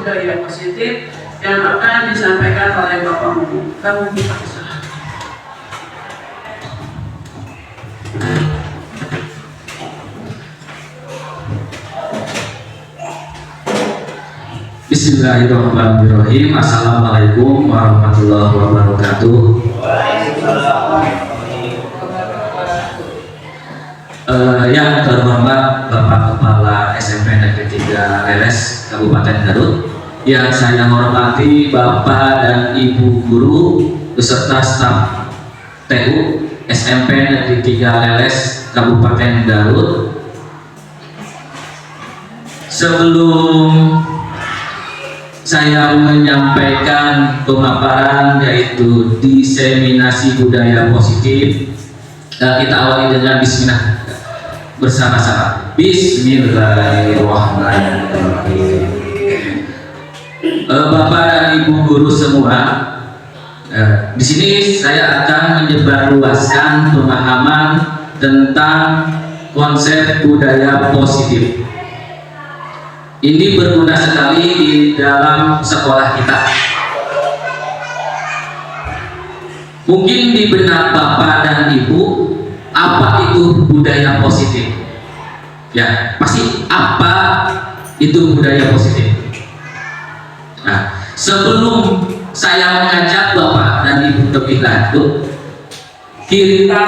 budaya positif yang akan disampaikan oleh Bapak Mumu. Kamu bisa kesalahan. Bismillahirrahmanirrahim. Assalamualaikum warahmatullahi wabarakatuh. Yang terhormat Bapak Kepala SMP Negeri 3 Leles Kabupaten Garut, yang saya hormati Bapak dan Ibu Guru beserta staf TU SMP Negeri 3 Leles Kabupaten Garut. Sebelum saya menyampaikan pemaparan yaitu diseminasi budaya positif, kita awali dengan bismillah bersama-sama. Bismillahirrahmanirrahim. Bapak dan Ibu guru semua, di sini saya akan menyebarluaskan pemahaman tentang konsep budaya positif. Ini berguna sekali di dalam sekolah kita. Mungkin di benak Bapak dan Ibu, apa itu budaya positif? Ya, pasti apa itu budaya positif? Nah, sebelum saya mengajak Bapak dan Ibu lebih lanjut, kita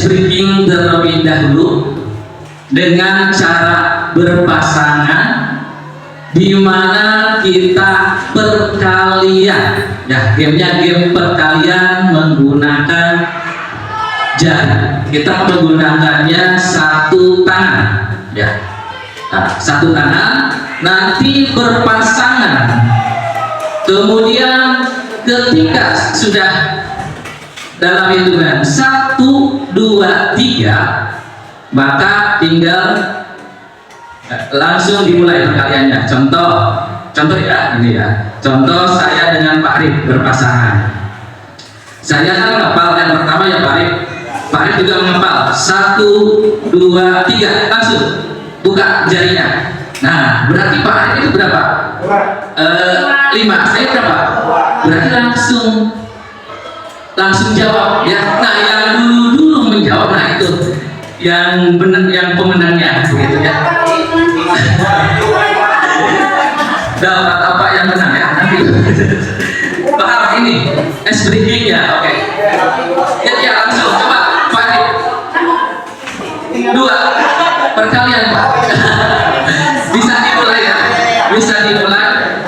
breaking terlebih dahulu dengan cara berpasangan, di mana kita perkalian, ya, gamenya game perkalian menggunakan jari. Kita menggunakannya satu tangan, ya, nah, satu tangan, nanti berpasangan. Kemudian ketika sudah dalam hitungan 1, 2, 3, maka tinggal langsung dimulai perkaliannya. Contoh ya, ini ya. Contoh saya dengan Pak Arif berpasangan. Saya kan menghafal yang pertama ya Pak Arif. Pak Arif juga menghafal 1, 2, 3, langsung buka jarinya. Nah, berarti Pak Arif itu berapa? 5. Saya berapa? Berarti langsung jawab ya. Nah, yang dulu menjawab, nah itu yang benar, yang pemenangnya begitu ya. Dapat apa yang menang ya nanti. Paham ini breaking ya, oke. Ya langsung coba Pak 2 perkalian Pak. Bisa dimulai ya,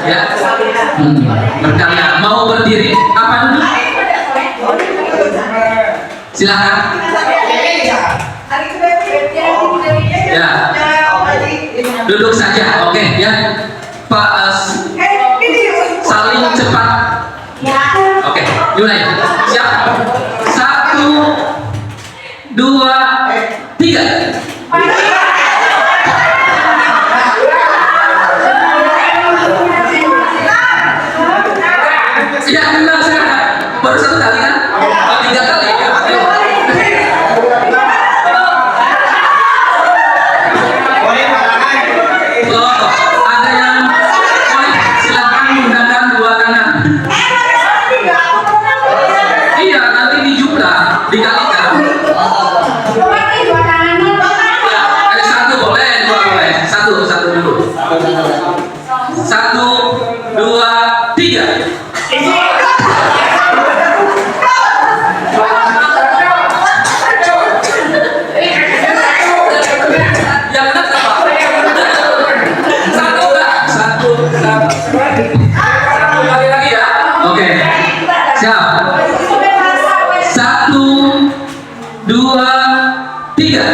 ya. Perkalian mau berdiri apa dulu? Silakan. Ya, duduk saja, oke ya. Pak, saling cepat. Oke, mulai. Siap. 1, 2, 3. Ya, benar sekarang. Baru 1 kali kan? Oh, 3 kali ya. Dikalikan. Ya, 1 boleh, 2 boleh. 1 dulu. 1, 2, 3. Yang benar apa? 1 enggak? 1 kali lagi ya. Oke. Siap. 1, 2, 3.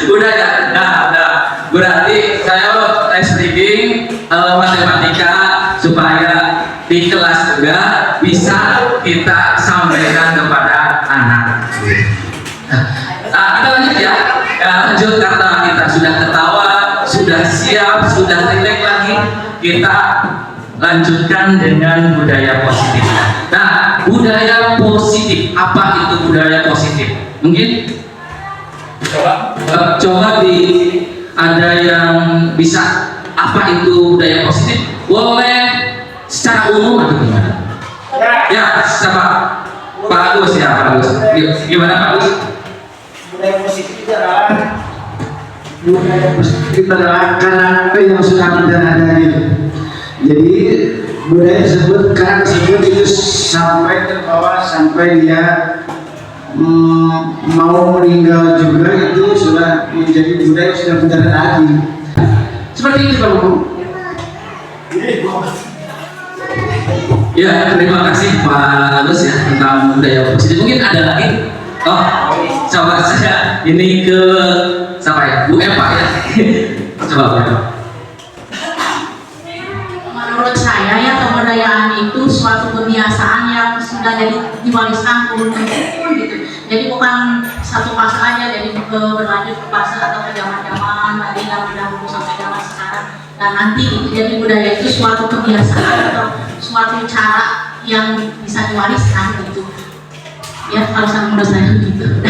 Udah ya. Nah, berarti saya tes reading matematika supaya di kelas juga bisa kita sampaikan kepada anak. Nah, kita lanjut ya. Lanjut karena kita sudah ketawa, sudah siap, sudah rileks lagi. Kita lanjutkan dengan budaya positif. Nah, budaya positif, apa itu budaya positif? Mungkin coba ada yang bisa, apa itu budaya positif? Boleh secara umum atau gimana? Ya, siapa? Pak Agus ya, Pak Agus. Gimana Pak Agus? Budaya positif itu adalah karakter yang sudah ada gitu. Jadi budaya tersebut, karakter tersebut itu sampai terbawa sampai dia mau meninggal juga, itu sudah menjadi budaya yang sudah benar lagi. Seperti itu Pak Bu. Ya, terima kasih Pak Agus ya tentang budaya positif. Mungkin ada lagi? Oh, coba saya ini ke siapa ya? Bu Eva ya. Coba Bu Eva. Menurut saya ya, kebudayaan itu suatu kebiasaan yang sudah diwariskan turun-temurun gitu. Jadi bukan satu fase aja, jadi berlanjut ke fase atau ke zaman-zaman dari dahulu sampai zaman sekarang. Dan nanti itu jadi budaya itu suatu kebiasaan atau suatu cara yang bisa diwariskan gitu. Ya, kalau menurut saya gitu.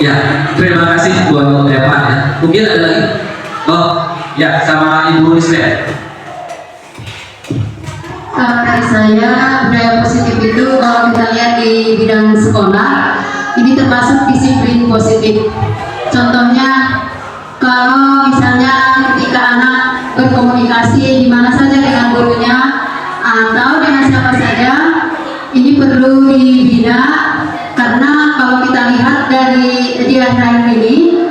Ya, terima kasih buat Eva ya. Mungkin ada lagi? Oh, ya, sama Ibu Rislet. Kalau dari saya, budaya positif itu kalau kita lihat di bidang sekolah, ini termasuk disiplin positif. Contohnya, kalau misalnya ketika anak berkomunikasi di mana saja dengan gurunya atau dengan siapa saja, ini perlu dibina, karena kalau kita lihat dari di akhir-akhir ini,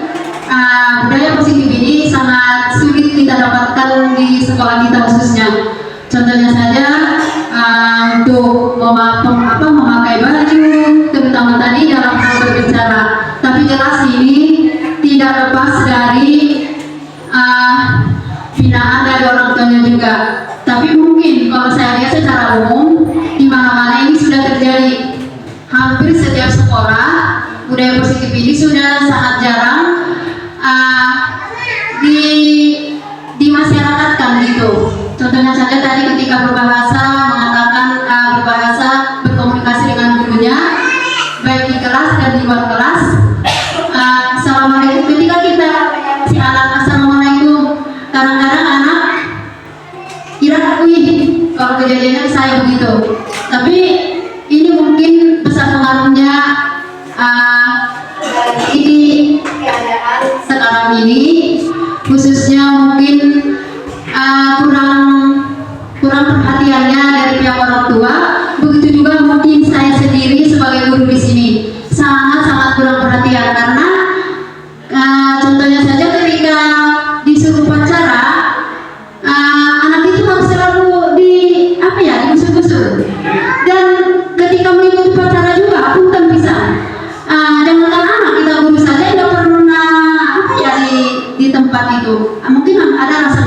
budaya positif ini sangat sulit kita dapatkan di sekolah kita khususnya. Contohnya saja untuk memakai baju, terutama tadi dalam hal berbicara. Tapi jelas ini tidak lepas dari binaan dari orang tuanya juga. Tapi mungkin kalau saya lihat secara umum di mana-mana ini sudah terjadi. Hampir setiap sekolah budaya positif ini sudah sangat jarang dimasyarakatkan gitu. Contohnya saja tadi ketika berbahasa mengatakan berkomunikasi dengan gurunya baik di kelas dan di luar kelas. Assalamualaikum, ketika kita si anak assalamualaikum, kadang-kadang anak kira wih kalau kejadiannya saya begitu. Tapi ini mungkin besar pengaruhnya ini keadaan sekarang ini, khususnya mungkin kurang perhatiannya dari pihak orang tua. Begitu juga mungkin saya sendiri sebagai guru di sini sangat kurang perhatian, karena contohnya saja ketika disuruh upacara, anak itu harus selalu digusur-gusur, dan ketika mengikuti upacara juga punten bisa. Jangankan anak, kita guru saja tidak pernah di tempat itu. Mungkin ada rasa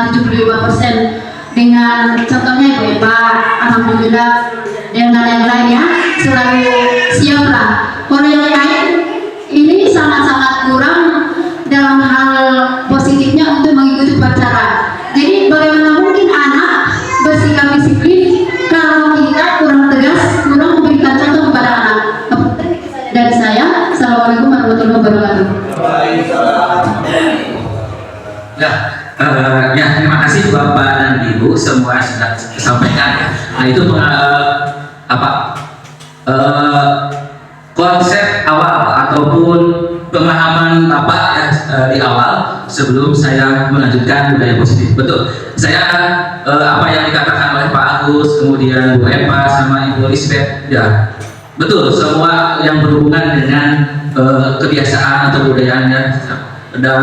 75% dengan contohnya Ibu Eva, alhamdulillah, dan yang lainnya selalu siap lah. Kalau yang lain ini sangat kurang dalam hal positifnya untuk mengikuti upacara. Jadi bagaimana mungkin anak bersikap disiplin kalau kita kurang tegas, kurang memberikan contoh kepada anak. Dari saya, assalamualaikum warahmatullahi wabarakatuh. Ya, terima kasih Bapak dan Ibu semua sudah disampaikan. Nah, itu konsep awal ataupun pemahaman Bapak ya, di awal sebelum saya melanjutkan budaya positif. Betul. Saya apa yang dikatakan oleh Pak Agus, kemudian Bu Eva sama Ibu Lisbeth, ya betul, semua yang berhubungan dengan kebiasaan atau budayanya dan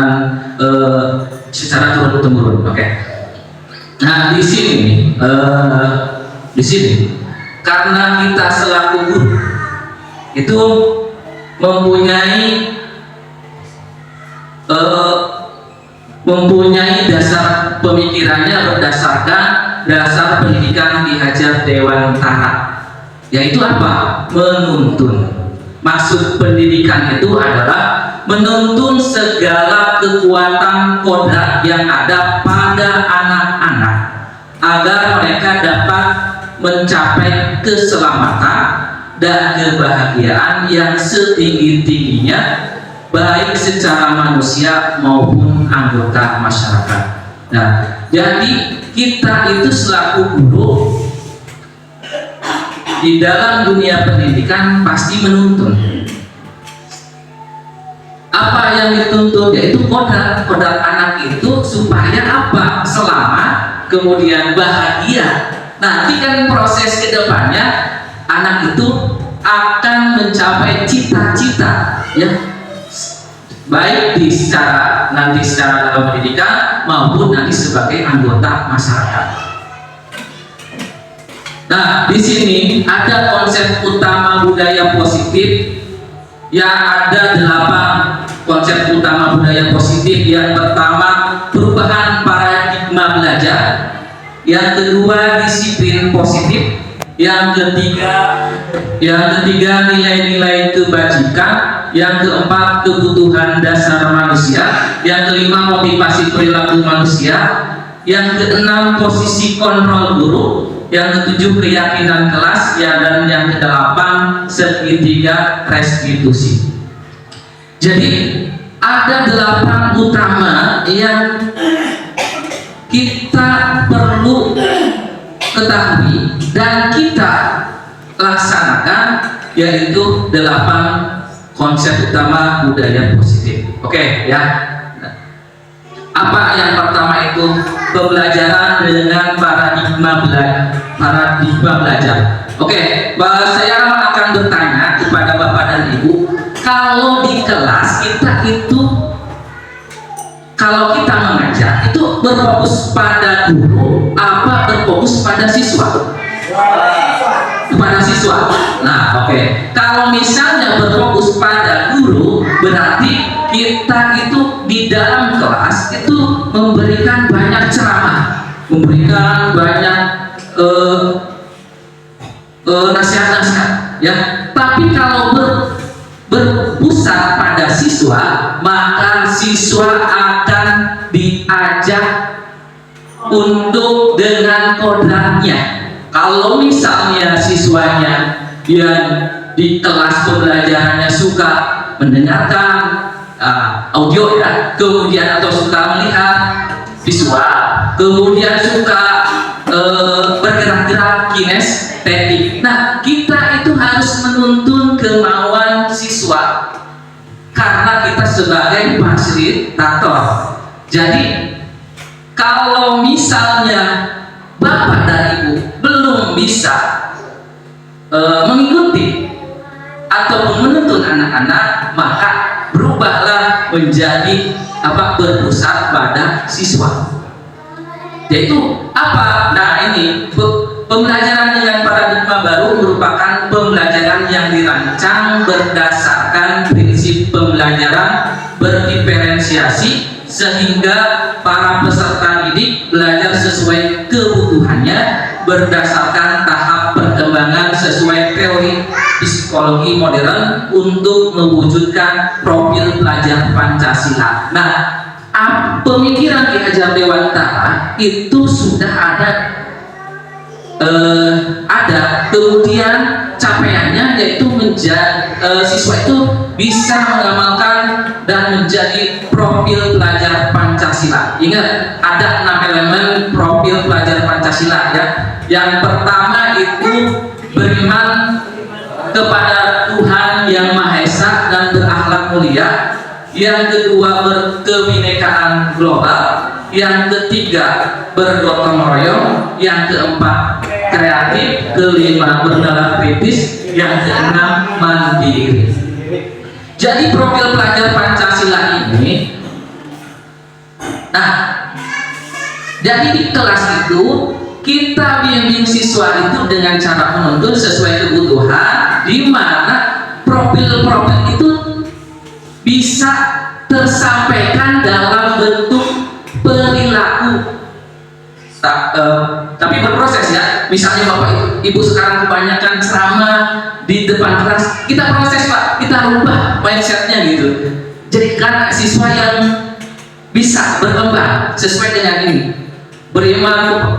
secara turun-temurun. Oke. Nah, di sini karena kita selaku guru itu mempunyai dasar pemikirannya berdasarkan dasar pendidikan Ki Hajar Dewantara, yaitu apa? Menuntun. Maksud pendidikan itu adalah menuntun segala kekuatan kodrat yang ada pada anak-anak agar mereka dapat mencapai keselamatan dan kebahagiaan yang setinggi-tingginya, baik secara manusia maupun anggota masyarakat. Nah, jadi kita itu selaku guru di dalam dunia pendidikan pasti menuntun. Apa yang dituntut? Yaitu kodrat anak itu supaya apa? Selamat, kemudian bahagia. Nanti kan proses kedepannya anak itu akan mencapai cita-cita, ya, baik nanti secara dalam pendidikan maupun nanti sebagai anggota masyarakat. Nah, di sini ada konsep utama budaya positif, yang ada 8 konsep utama budaya positif. Yang pertama, perubahan paradigma belajar. Yang kedua, disiplin positif. Yang ketiga nilai-nilai kebajikan. Yang keempat, kebutuhan dasar manusia. Yang kelima, motivasi perilaku manusia. Yang keenam, posisi kontrol guru. Yang ketujuh, keyakinan kelas, ya, dan yang kedelapan, segitiga restitusi. Jadi ada 8 utama yang kita perlu ketahui dan kita laksanakan, yaitu 8 konsep utama budaya positif. Oke, ya. Apa yang pertama itu? Pembelajaran dengan paradigma belajar. Oke, saya akan bertanya kepada Bapak dan Ibu, kalau di kelas kita itu, kalau kita mengajar itu berfokus pada guru apa berfokus pada siswa? Kepada siswa. Nah, oke. Kalau misalnya berfokus pada guru, berarti kita itu di dalam kelas itu memberikan banyak ceramah, memberikan banyak nasihat-nasihat, ya. Tapi kalau berpusat pada siswa, maka siswa akan diajak untuk dengan kodratnya. Kalau misalnya siswanya yang di kelas pembelajarannya suka mendengarkan audio, ya, kemudian atau suka melihat visual, kemudian suka bergerak-gerak kinestetik. Nah, kita itu harus menuntun kemauan siswa karena kita sebagai fasilitator. Jadi kalau misalnya Bapak dan Ibu belum bisa mengikuti atau menuntun anak-anak, maka berubahlah menjadi berpusat pada siswa. Yaitu apa? Nah, ini pembelajaran dengan paradigma baru merupakan pembelajaran yang dirancang berdasarkan prinsip pembelajaran berdiferensiasi, sehingga para peserta didik belajar sesuai kebutuhannya berdasarkan tahap perkembangan sesuai teori psikologi modern untuk mewujudkan profil pelajar Pancasila. Nah, pemikiran Ki Hajar Dewantara itu sudah ada, kemudian capaiannya yaitu siswa itu bisa mengamalkan dan menjadi profil pelajar Pancasila. Ingat, ada 6 elemen profil pelajar Pancasila, ya. Yang pertama itu beriman kepada Tuhan Yang Maha Esa dan berakhlak mulia. Yang kedua, berkebinekaan global. Yang ketiga, bergotong royong. Yang keempat, kreatif. Kelima, bernalar kritis. Yang keenam, mandiri. Jadi profil pelajar Pancasila ini, nah, jadi di kelas itu kita bimbing siswa itu dengan cara menuntun sesuai kebutuhan, di mana profil-profil itu bisa tersampaikan dalam bentuk perilaku. Tapi berproses, ya. Misalnya Bapak Ibu sekarang kebanyakan ceramah di depan kelas, kita proses, Pak, kita rubah mindsetnya gitu. jadikan siswa yang bisa berkembang sesuai dengan ini, beriman,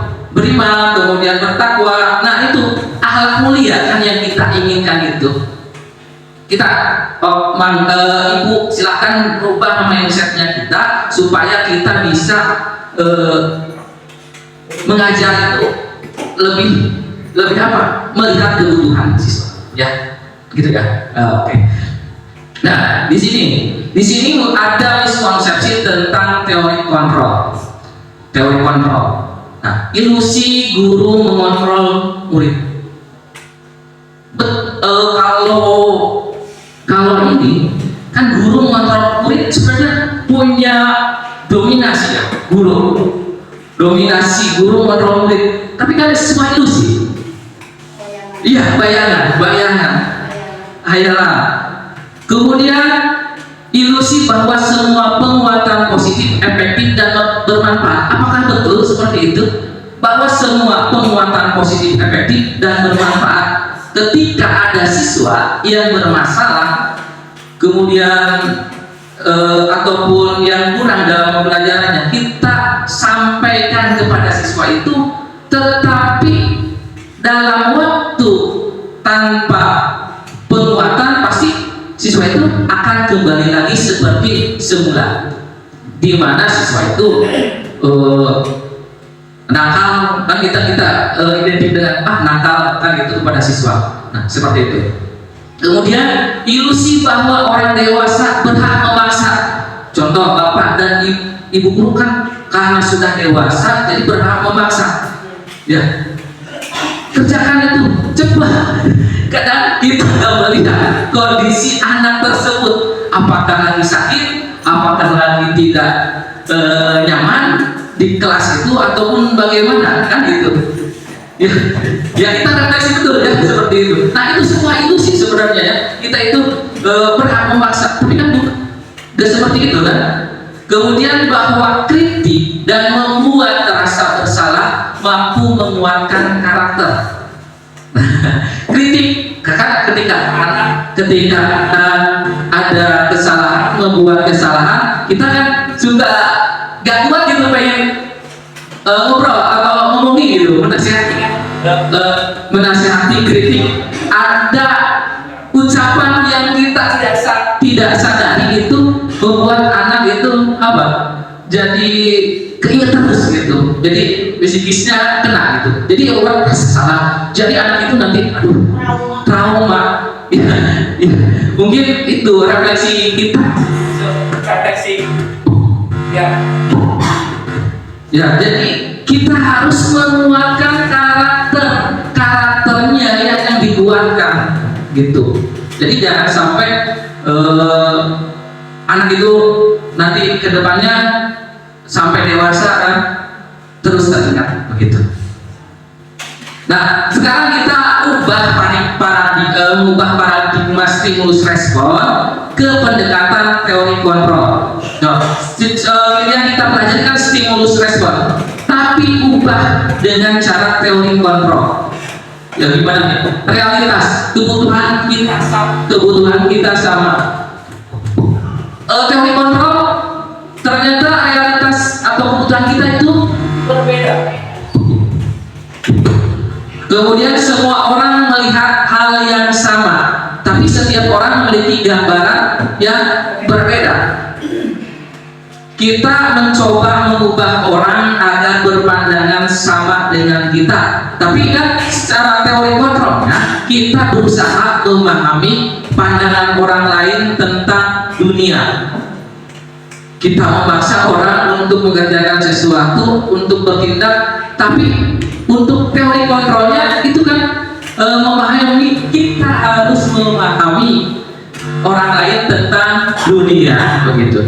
kemudian bertakwa. Nah itu akhlak mulia kan yang kita inginkan itu. Kita Ibu silahkan rubah mindsetnya kita supaya kita bisa mengajar itu lebih apa? Melihat kebutuhan siswa, ya, gitu ya. Oke. Nah, di sini ada miskonsepsi tentang teori kontrol. Teori kontrol. Nah, ilusi guru mengontrol murid. Kalau ini kan guru mengontrol murid sebenarnya punya dominasi ya, dominasi guru mengontrol murid. Tapi kan semua ilusi. Iya, bayangan, hayalan. Kemudian ilusi bahwa semua penguatan positif, efektif dan bermanfaat. Apakah betul seperti itu? Bahwa semua penguatan positif, efektif dan bermanfaat ketika ada siswa yang bermasalah, kemudian ataupun yang kurang dalam pembelajarannya, kita sampaikan kepada siswa itu, tetapi dalam waktu tanpa penguatan pasti siswa itu akan kembali lagi seperti semula, di mana siswa itu nakal kan, kita identik dengan nakal kan gitu kepada siswa. Nah seperti itu. Kemudian ilusi bahwa orang dewasa berhak memaksa. Contoh bapak dan ibu guru kan karena sudah dewasa jadi berhak memaksa. Ya, kerjakan itu cepat. Kadang kita nggak melihat kondisi anak tersebut, apakah lagi sakit, apakah lagi tidak nyaman di kelas itu ataupun bagaimana kan gitu. Ya kita refleksi betul ya seperti itu. Nah itu semua ilusi sebenarnya ya. Kita itu berhak memaksa, tapi kan tidak seperti itu kan. Kemudian bahwa kritik dan membuat rasa bersalah mampu menguatkan karakter. Kritik ketika ada kesalahan, membuat kesalahan, kita kan suka gak kuat gitu pengen ngobrol atau ngomongin gitu, menasihati, kritik. Ada ucapan yang kita tidak sadari itu membuat anak itu apa? Jadi keinget terus gitu. Jadi psikisnya kena gitu. Jadi orang salah. Jadi anak itu nanti trauma. Ya. Mungkin itu refleksi kita. Ya, jadi kita harus menguatkan karakternya yang dikuatkan gitu. Jadi jangan sampai anak itu nanti kedepannya sampai dewasa kan terus teringat begitu. Nah sekarang kita ubah paradigma stimulus respon ke pendekatan teori kontrol. Yang kita pelajari kan stimulus respon, tapi ubah dengan cara teori kontrol. Ya gimana nih? Realitas kebutuhan kita sama. Teori kontrol ternyata realitas atau kebutuhan kita itu berbeda. Kemudian semua orang melihat hal yang sama, tapi setiap orang memiliki gambaran yang berbeda. Kita mencoba mengubah orang agar berpandangan sama dengan kita, tapi kan secara teori kontrolnya kita berusaha memahami pandangan orang lain tentang dunia. Kita memaksa orang untuk mengerjakan sesuatu, untuk bertindak, tapi untuk teori kontrolnya itu kan memahami, kita harus memahami orang lain tentang dunia begitu.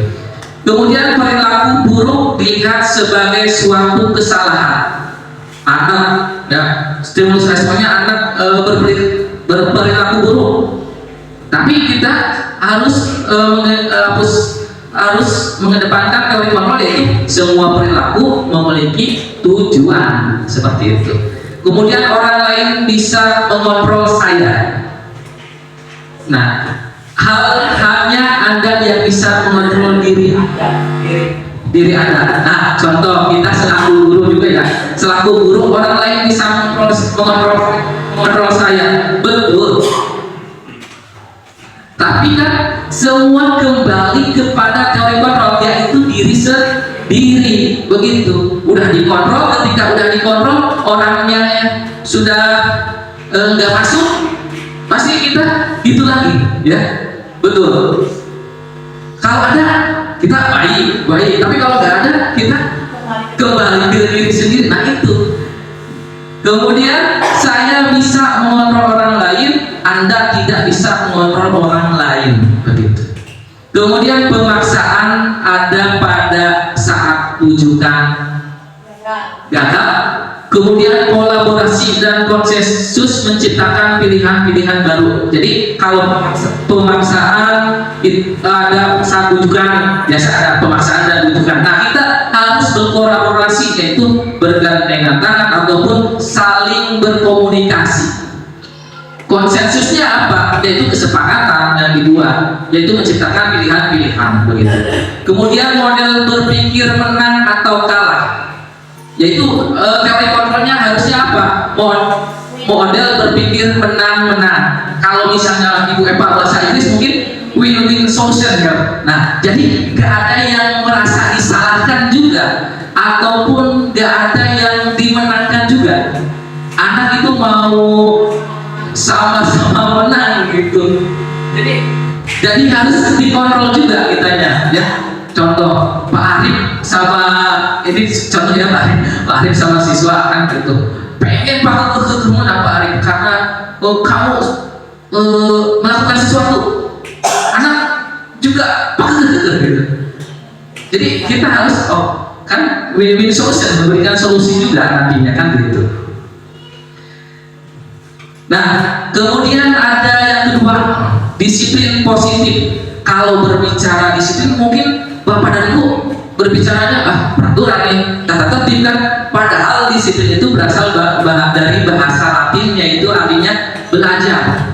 Kemudian perilaku buruk dilihat sebagai suatu kesalahan. Anak, ya, stimulus responnya anak berperilaku buruk. Tapi kita harus mengedepankan teori kontrol, yaitu semua perilaku memiliki tujuan seperti itu. Kemudian orang lain bisa mengontrol saya. Nah, hanya Anda yang bisa mengontrol diri Anda. Nah, contoh kita selaku guru juga ya, selaku guru orang lain bisa mengontrol saya, betul. Tapi kan semua kembali kepada teori kontrol, yaitu diri sendiri, begitu. Udah dikontrol, ketika udah dikontrol orangnya sudah nggak masuk, pasti kita gitu lagi, ya, betul. Kalau ada kita baik, tapi kalau nggak ada kita kembali ke diri sendiri. Nah itu. Kemudian saya bisa mengontrol orang lain, Anda tidak bisa mengontrol orang lain, begitu. Kemudian pemaksaan ada pada saat rujukan gagal. Kemudian kolaborasi dan konsensus menciptakan pilihan-pilihan baru. Jadi kalau pemaksaan ada saat rujukan, biasa ada pemaksaan dan rujukan. Nah kita harus berkolaborasi, yaitu bergandengan tangan ataupun saling berkomunikasi. Konsensusnya apa? Yaitu kesepakatan yang dibuat, yaitu menciptakan pilihan-pilihan, begitu. Kemudian model berpikir menang atau kalah, yaitu teori kontrolnya harusnya apa? Model berpikir menang-menang. Kalau misalnya Ibu Eva bahasa Inggris mungkin win-win solution ya. Nah, jadi nggak ada yang merasa disalahkan juga, ataupun nggak ada yang dimenangkan juga. Anak itu mau sama-sama menang gitu. Jadi harus dikontrol juga kitanya, ya. Contoh Pak Arif sama ini contohnya Pak Arif sama siswa kan gitu, pengen banget ketemu Pak Arif karena kamu melakukan sesuatu, anak juga gitu. Jadi kita harus kan win-win solution, memberikan solusi juga nantinya kan gitu. Nah kemudian ada yang kedua, disiplin positif. Kalau berbicara disiplin mungkin Bapak dan Ibu berbicaranya peraturan nih, tata tertib kan, padahal disiplin itu berasal dari bahasa Latin, yaitu artinya belajar.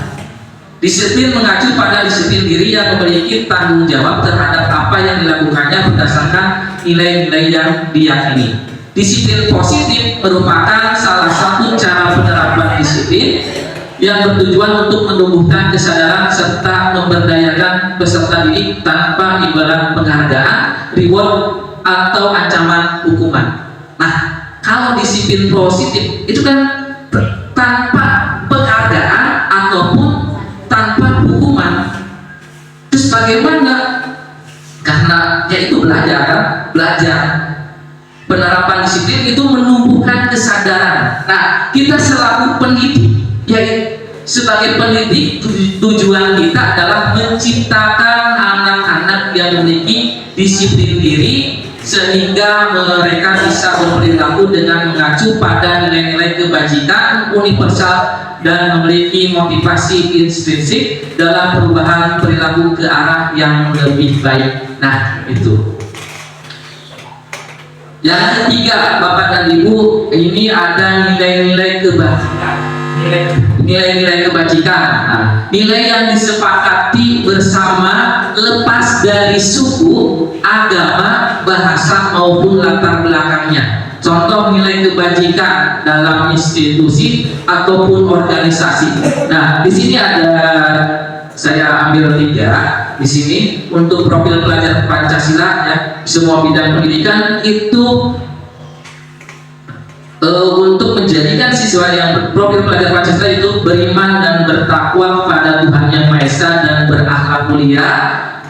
Disiplin mengacu pada disiplin diri yang memiliki tanggung jawab terhadap apa yang dilakukannya berdasarkan nilai-nilai yang diyakini. Disiplin positif merupakan salah satu cara penerapan disiplin yang bertujuan untuk menumbuhkan kesadaran serta memberdayakan peserta didik tanpa imbalan penghargaan, reward, atau ancaman hukuman. Nah, kalau disiplin positif itu kan tanpa penghargaan ataupun tanpa hukuman. Terus bagaimana? Karena yaitu belajar. Penerapan disiplin itu menumbuhkan kesadaran. Nah, kita selaku pendidik, yaitu sebagai pendidik, tujuan kita adalah menciptakan anak-anak yang memiliki disiplin diri sehingga mereka bisa berperilaku dengan mengacu pada nilai-nilai kebajikan universal dan memiliki motivasi intrinsik dalam perubahan perilaku ke arah yang lebih baik. Nah, itu. Yang ketiga, Bapak dan Ibu, ini ada nilai-nilai kebajikan. Nilai-nilai kebajikan. Nah, nilai yang disepakati bersama lepas dari suku, agama, bahasa maupun latar belakangnya. Contoh nilai kebajikan dalam institusi ataupun organisasi. Nah, di sini ada saya ambil 3 di sini untuk profil pelajar Pancasila, ya, semua bidang pendidikan itu untuk menjadikan siswa yang profil pelajar Pancasila itu beriman dan bertakwa pada Tuhan Yang Maha Esa dan berakhlak mulia,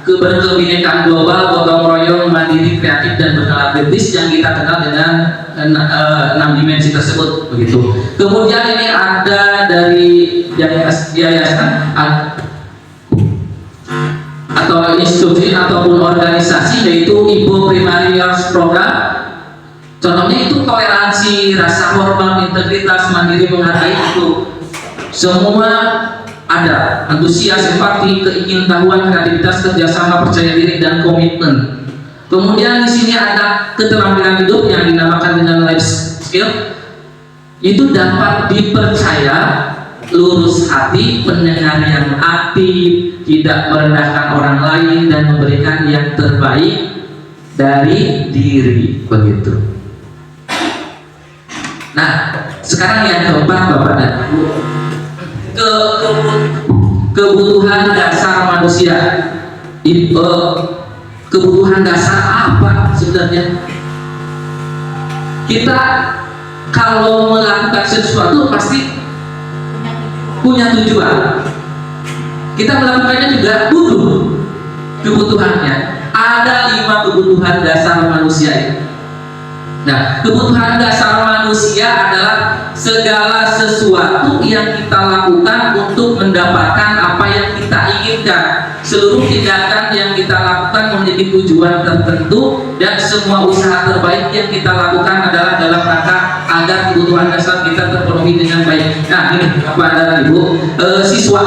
berkebinekaan global, gotong royong, mandiri, kreatif, dan bernalar kritis yang kita kenal dengan 6 dimensi tersebut, begitu. Kemudian ini ada dari yayasan atau institusi ataupun organisasi, yaitu Ibu Primary Health Program. Contohnya itu toleransi, rasa hormat, integritas, mandiri, menghargai, itu semua ada. Antusias, empati, keingintahuan, kreativitas, kerjasama, percaya diri, dan komitmen. Kemudian di sini ada keterampilan hidup yang dinamakan dengan life skill. Itu dapat dipercaya lurus hati, pendengar yang aktif, tidak merendahkan orang lain dan memberikan yang terbaik dari diri, begitu. Nah, sekarang yang keempat Bapak dan Ibu, kebutuhan dasar manusia. Kebutuhan dasar apa sebenarnya? Kita kalau melakukan sesuatu pasti punya tujuan. Kita melakukannya juga butuh kebutuhannya. Ada 5 kebutuhan dasar manusia. Nah, kebutuhan dasar manusia adalah segala sesuatu yang kita lakukan untuk mendapatkan apa yang kita inginkan. Seluruh tindakan yang kita lakukan memiliki tujuan tertentu, dan semua usaha terbaik yang kita lakukan adalah dalam rangka agar kebutuhan dasar kita terpenuhi dengan baik. Nah, ini Bapak dan Ibu, siswa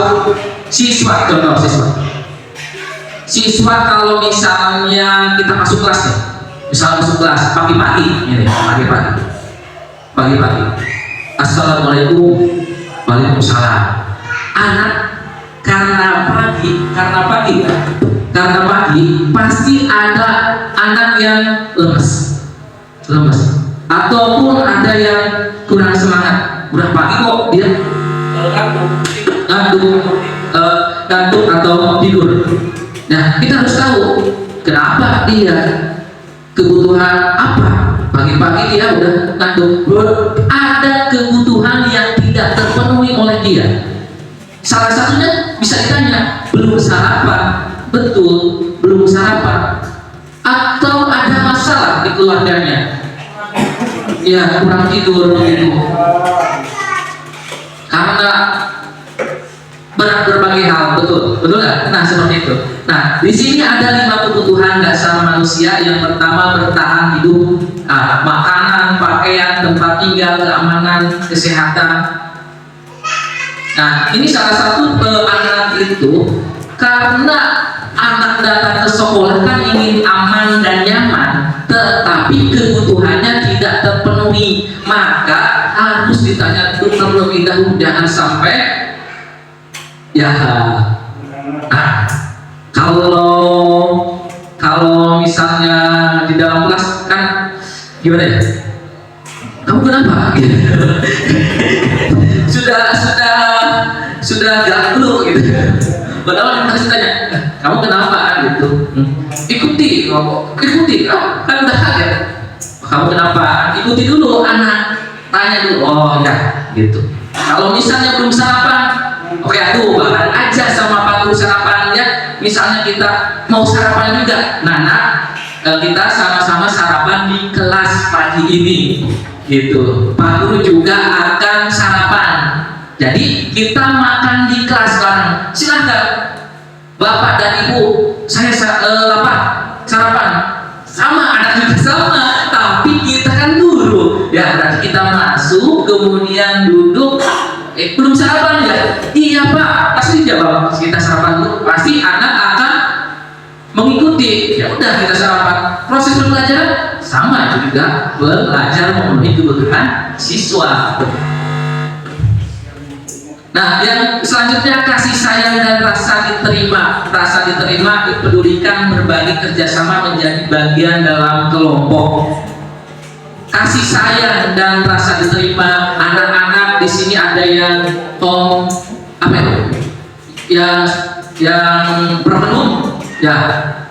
kalau misalnya kita masuk kelas nih, misalnya masuk kelas pagi-pagi, pagi-pagi, assalamualaikum, waalaikumsalam. Anak karena pagi pasti ada anak yang lemes, ataupun ada yang kurang semangat. Udah pagi kok dia ngantuk atau tidur. Nah, kita harus tahu kenapa dia, kebutuhan apa. Pagi-pagi dia udah ngantuk, ada kebutuhan yang tidak terpenuhi oleh dia. Salah satunya bisa ditanya, belum sarapan, betul, belum sarapan, atau ada masalah di keluarganya, ya kurang tidur begitu, karena berbagai hal, betul nggak? Nah, seperti itu. Nah, di sini ada 5 kebutuhan dasar manusia. Yang pertama, bertahan hidup, makanan, pakaian, tempat tinggal, keamanan, kesehatan. Nah, ini salah satu anak itu, karena anak datang ke sekolah kan ingin aman dan nyaman, tetapi kebutuhannya tidak terpenuhi, maka harus ditanya terlebih dahulu, jangan sampai ya. Nah, kalau misalnya di dalam kelas kan gimana ya? Kamu kenapa? Gitu. sudah galau gitu. Padahal yang harus tanya, kamu kenapa gitu? Ikuti, kan udah kaget. Kamu kenapa? Ikuti dulu anak, tanya dulu. Oh ya, gitu. Kalau misalnya belum sarapan, oke, aduh, bahkan aja sama Pak Guru sarapannya. Misalnya kita mau sarapan juga, Nana, kita sama-sama sarapan di kelas pagi ini, gitu. Pak Guru juga akan sarapan. Jadi kita makan di kelas bareng. Silahkan, Bapak dan Ibu, saya lapar, sarapan. Sama, anak juga sama, tapi kita kan guru. Ya, berarti kita masuk, kemudian duduk. Belum sarapan ya? Iya Pak, pasti jawab. Kita sarapan dulu, pasti anak akan mengikuti. Ya udah, kita sarapan. Proses pembelajaran sama juga, belajar memenuhi kebutuhan siswa. Nah, yang selanjutnya, kasih sayang dan rasa diterima. Rasa diterima, dipedulikan, berbagi, kerjasama, menjadi bagian dalam kelompok. Kasih sayang dan rasa diterima. Anak-anak di sini ada yang yang berpenuh, ya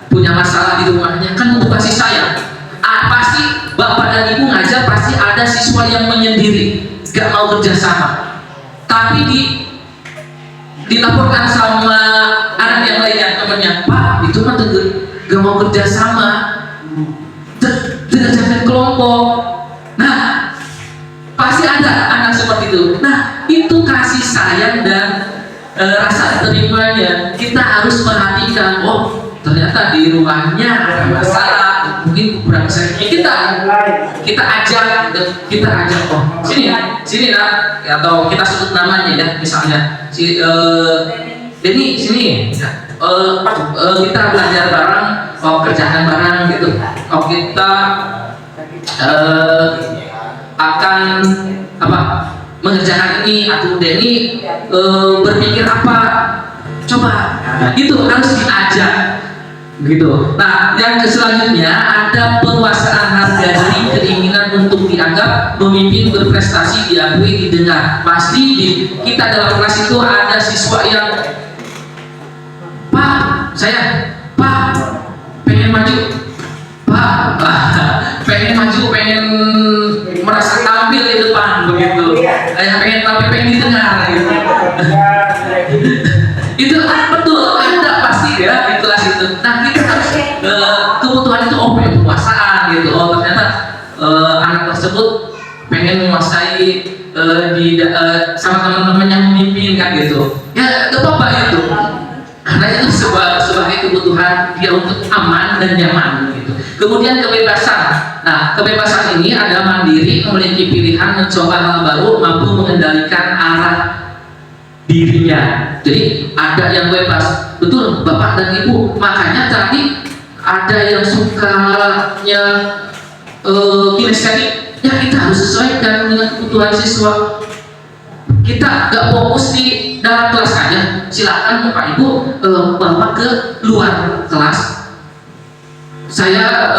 punya masalah di rumahnya, kan butuh kasih sayang. Pasti Bapak dan Ibu ngajar, pasti ada siswa yang menyendiri, gak mau kerjasama. Tapi dilaporkan sama anak yang lainnya, temannya, Pak, itu mah gak mau kerjasama, dengan kelompok. Nah, pasti ada anak seperti itu. Nah, itu kasih sayang dan rasa terimanya. Kita harus perhatikan, oh ternyata di rumahnya ada masalah, mungkin kurang sayang. Kita ajak, oh sini nak, atau kita sebut namanya ya, misalnya Denny sini, kita belajar bareng, kerjakan bareng gitu. Kita akan mengerjakan ini, atau udah ini berpikir apa, coba. Nah, itu harus diajak gitu. Nah, yang selanjutnya ada penguasaan harga diri, keinginan untuk dianggap memimpin, berprestasi, diakui, didengar. Pasti kita dalam kelas itu ada siswa yang, Pak, pengen maju, Pak, pengen maju, pengen merasa tampil di depan begitu, pengen tampil, pengen didengar gitu. Itu betul, ada pasti ya di kelas itu. Nah, kita harus kebutuhan itu penguasaan gitu. Oh, ternyata anak tersebut pengen menguasai sama teman-teman yang memimpin kan gitu. Ya, gak apa-apa itu. Karena itu sebagai kebutuhan dia untuk aman dan nyaman gitu. Kemudian kebebasan. Nah, kebebasan ini ada mandiri, memiliki pilihan, mencoba hal baru, mampu mengendalikan arah dirinya. Jadi ada yang bebas, betul Bapak dan Ibu. Makanya tadi ada yang sukanya kinestetik, ya kita harus sesuaikan dengan kebutuhan siswa. Kita gak fokus di dalam kelas aja. Silakan Bapak Ibu bawa ke luar kelas. Saya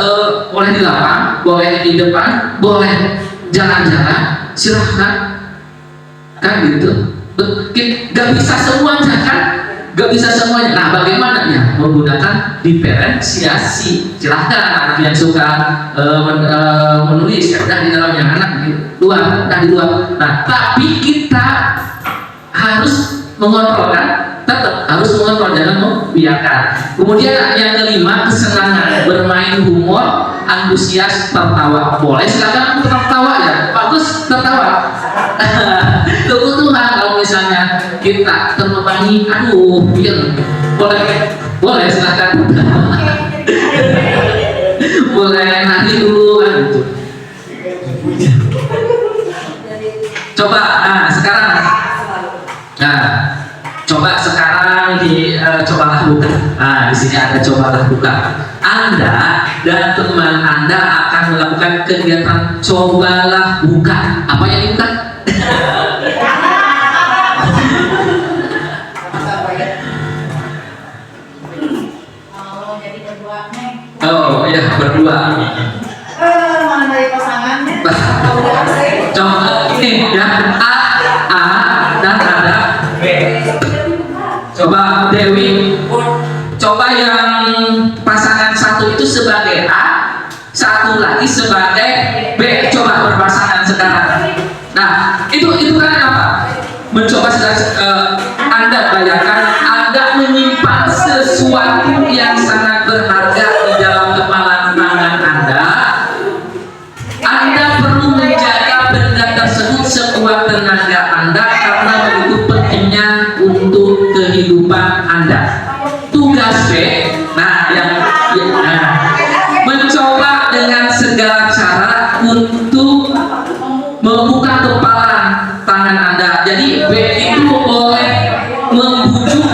boleh di lapang, boleh di depan, boleh jalan-jalan, silahkan kan gitu. Gak bisa semuanya kan, gak bisa semuanya. Nah, bagaimana ya menggunakan diferensiasi. Silahkan anak yang suka menulis, ya udah di dalam, yang anak di luar, udah di luar. Nah, tapi kita harus mengontrol kan, tetap harus mengontrol, jangan membiarkan. Kemudian yang kelima, kesenangan, bermain humor, antusias, tertawa. Boleh silakan tertawa ya, bagus tertawa. Kebutuhan kalau misalnya kita terbebani, aduh, boleh silakan. Boleh nanti dulu kan gitu. Coba, sekarang. Nah, coba sekarang cobalah buka. Nah, di sini ada cobalah buka. Anda dan teman Anda akan melakukan kegiatan cobalah buka. Apa yang dibuka? Oh iya, berdua. Mana dari pasangannya? Coba ini ya, A dan ada B. Coba Dewi, coba yang pasangan satu itu sebagai A, satu lagi sebagai B. Coba berpasangan sekarang. Nah, itu kan apa? Mencoba Anda bayangkan Anda menyimpan sesuatu yang sangat berharga di dalam kepala tangan Anda. Anda perlu menjaga benda tersebut sekuat tenaga Anda karena begitu pentingnya untuk kehidupan Anda. Tugas B, mencoba dengan segala cara untuk membuka kepala tangan Anda. Jadi B itu boleh membujuk,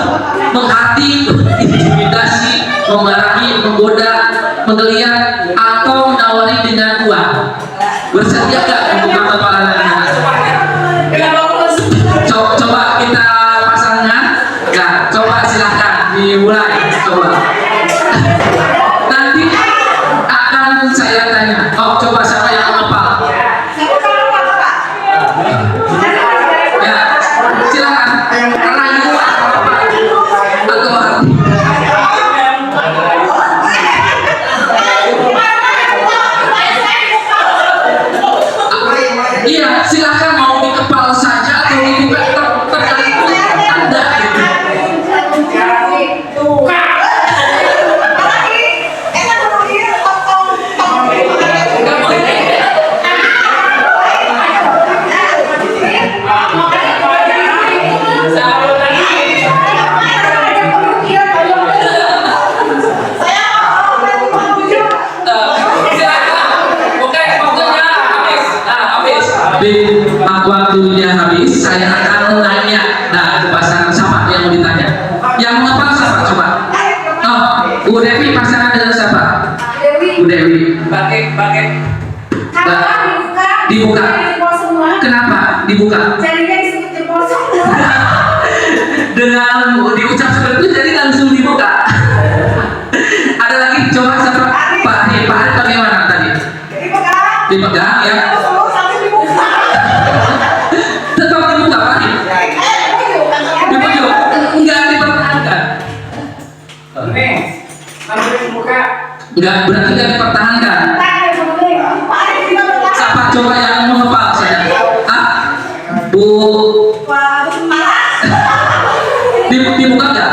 menghati, intimidasi, memarahi, menggoda, menggeliat, atau menawari dengan uang. Bersedia gak membuka kepala tangan? Coba kita pasangan. Ya, coba silahkan dimulai. Coba. Nanti akan saya tanya. Oh, coba siapa yang hafal? Ya, silakan. Rayu atau dengan diucap seperti itu jadi langsung dibuka. Ada lagi coba sama Pak Ari bagaimana tadi? Dipegang ya. Tetap dibuka Pak Ari. Dibuka. Enggak dipertahankan. Enggak berarti enggak dipertahankan. Siapa coba yang menghafal saya? Ah, Bu. Dibuka enggak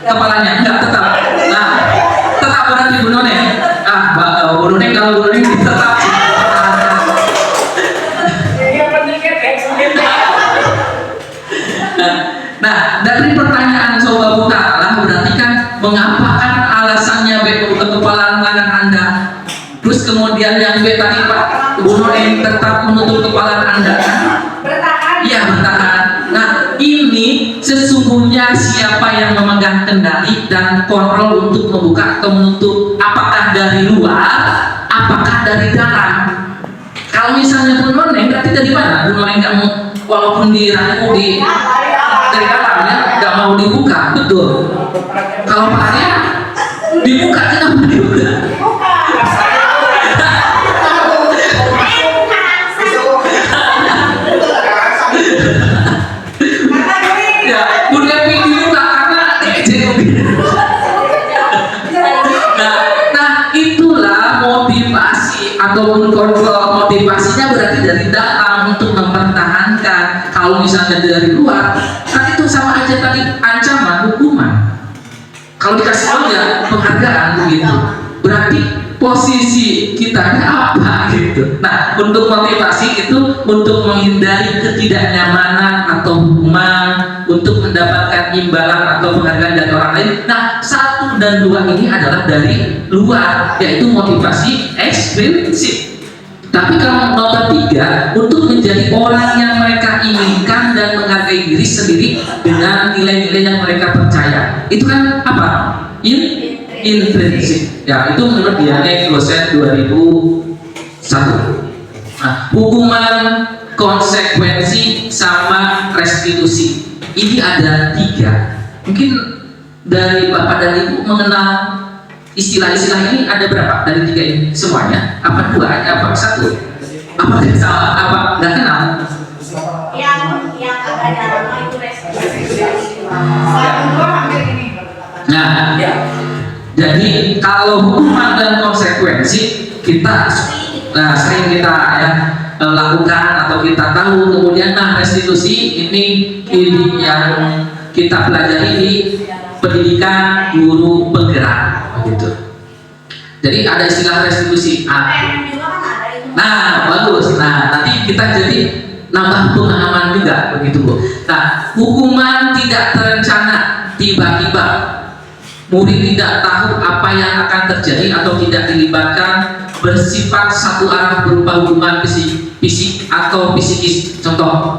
kepalanya? Enggak, tetap. Nah, tetap berarti Bu None. Bu None kalau Bu None tetap. Nah, dari pertanyaan coba buka lah berarti kan mengapa kan alasannya B membuka kepala lengan Anda. Terus kemudian yang B tadi Pak Bu None tetap menutup kepala Anda. Iya, bertahan. Nah, ini sesungguhnya siapa yang memegang kendali dan kontrol untuk membuka atau menutup? Apakah dari luar? Apakah dari dalam? Kalau misalnya Bu None berarti dari mana? Bu None nggak mau, walaupun diramu dari dalam ya, nggak mau dibuka, betul. Kalau Pak Arya dibuka, kenapa dibuka? Ya, Bu Devi dibuka karena nah, itulah motivasi ataupun kontrol motivasinya berarti dari dalam untuk mempertahankan. Kalau misalnya dari luar, kan itu sama aja tadi ancaman hukuman. Kalau dikasih tahu ya penghargaan begitu. Berarti posisi kita apa gitu. Nah, untuk motivasi itu untuk menghindari ketidaknyamanan atau hukuman, untuk mendapatkan imbalan atau penghargaan dari orang lain. Nah, 1 dan 2 ini adalah dari luar, yaitu motivasi ekstrinsik. Tapi kalau nomor 3, untuk menjadi orang yang mereka inginkan dan menghargai diri sendiri dengan nilai-nilai yang mereka percaya. Itu kan apa? Intrinsik. Ya, itu menurut Diane Kloset 2001. Nah, hukuman, konsekuensi, sama restitusi. Ini ada 3. Mungkin dari Bapak dan Ibu mengenal istilah-istilah ini ada berapa dari 3 ini? Semuanya? Apa 2? Apa 1? Apa tidak salah? Apa nggak kenal? Yang agak dalam itu restitusi. Nah, jadi kalau hukuman dan konsekuensi kita sering kita ya lakukan atau kita tahu, kemudian restitusi ini yang kita pelajari di pendidikan guru penggerak begitu. Jadi ada istilah restitusi. Nah, bagus. Nah, nanti kita jadi nambah pemahaman juga begitu Bu. Nah, hukuman tidak terencana, tiba-tiba. Murid tidak tahu apa yang akan terjadi atau tidak dilibatkan, bersifat satu arah berupa hukuman fisik atau psikis. Contoh,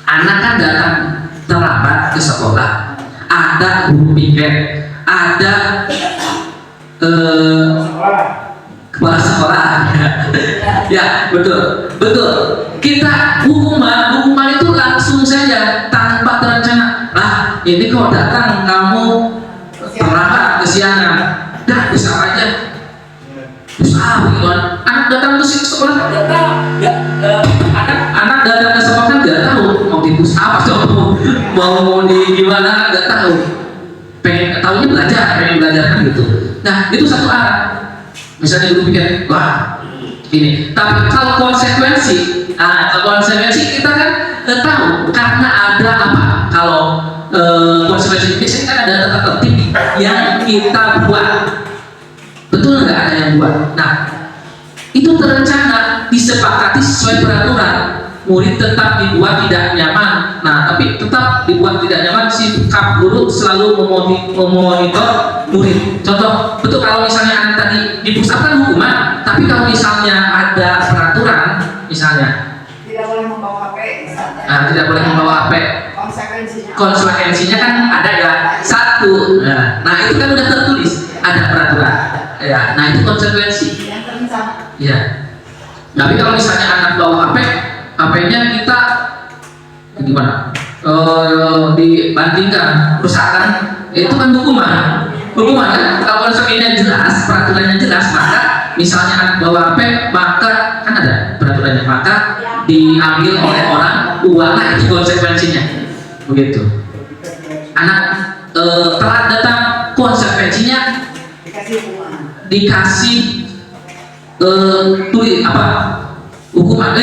anak kan datang terlambat ke sekolah, ada guru piket, ada kepala sekolah. Ya, betul. Kita hukuman itu langsung saja tanpa terencana. Nah, ini kok datang kamu terlambat, kesiangan, dah bisa aja. Bisa gimana? Anak datang ke sekolah nggak tahu, anak datang ke sekolah kan nggak tahu mau dibus apa tuh, mau di gimana nggak tahu. Pengen tahunya pengen belajar kan gitu. Nah, itu satu arah. Misalnya dulu pikir, wah ini. Tapi kalau konsekuensi kita kan tahu karena ada apa? Kalau konsekuensi biasanya kan ada tata tertib yang kita buat, betul nggak ada yang buat? Nah, itu terencana, disepakati sesuai peraturan. Murid tetap dibuat tidak nyaman. Nah, tapi tetap dibuat tidak nyaman, sikap guru selalu memonitor murid. Contoh, betul kalau misalnya anak tadi dipusatkan hukuman, tapi kalau misalnya ada peraturan, misalnya tidak boleh membawa HP, tidak boleh membawa HP. Konsekuensinya kan ada ya 1. Nah, itu kan udah tertulis, ada peraturan. Ya, nah itu konsekuensi. Ya. Tapi kalau misalnya anak bawa HP, HP-nya kita gimana? dibandingkan kerusakan, itu kan hukuman kan. Kalau konsekuensinya jelas, peraturannya jelas, maka misalnya bawa HP, maka kan ada peraturannya, maka diambil oleh orang uangnya, itu konsekuensinya begitu. Anak telat datang, konsekuensinya dikasih tulis apa hukuman.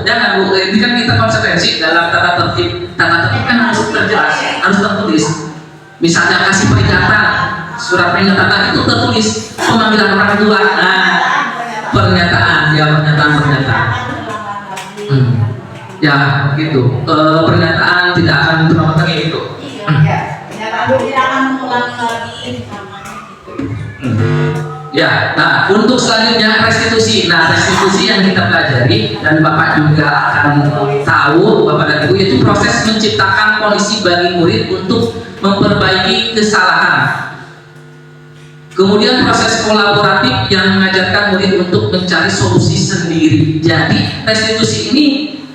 Jangan Bu, ini kan kita konsekuensi dalam tata tertib kan harus terjelas, harus tertulis. Misalnya kasih peringatan, surat peringatan itu tertulis, pemanggilan orang tua, pernyataan. Ya gitu, pernyataan tidak akan berulang lagi itu. Tidak akan mengulangi lagi. Ya, nah untuk selanjutnya restitusi. Nah restitusi yang kita pelajari dan Bapak juga akan tahu, Bapak dan Ibu, yaitu proses menciptakan kondisi bagi murid untuk memperbaiki kesalahan. Kemudian proses kolaboratif yang mengajarkan murid untuk mencari solusi sendiri. Jadi restitusi ini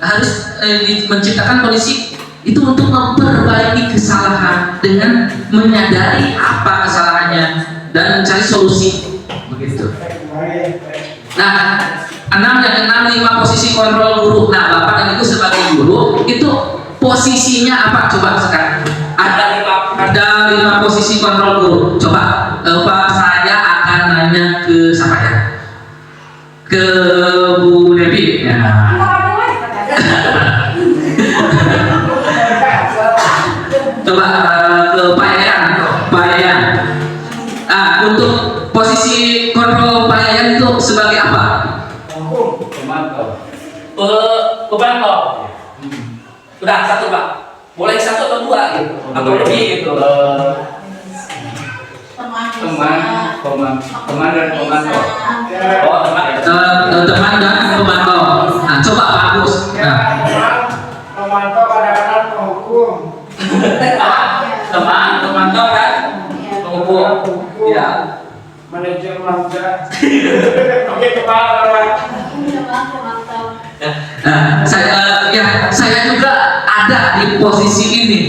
harus menciptakan kondisi itu untuk memperbaiki kesalahan dengan menyadari apa kesalahannya dan mencari solusi. Begitu. Nah, 5 posisi kontrol guru. Nah, Bapak dan Ibu sebagai guru itu posisinya apa? Coba sekarang. Ada 5 posisi kontrol guru. Coba, saya akan nanya ke siapa ya? Ke Bu Devi. Ya. Coba ke Pak Yayan. Untuk posisi kontrol Pak Yayan itu sebagai apa? Pemantau. Udah 1 Pak. Boleh 1 atau 2 gitu, atau lebih gitu. Teman dan pemantau. Oh, teman dan pemantau. Nah, coba Pak Agus. Pemantau kadang-kadang penghukum. Teman, pemantau kan? Penghukum. Ya. Manajer manja. Oke, kepala. Nah, saya juga ada di posisi ini,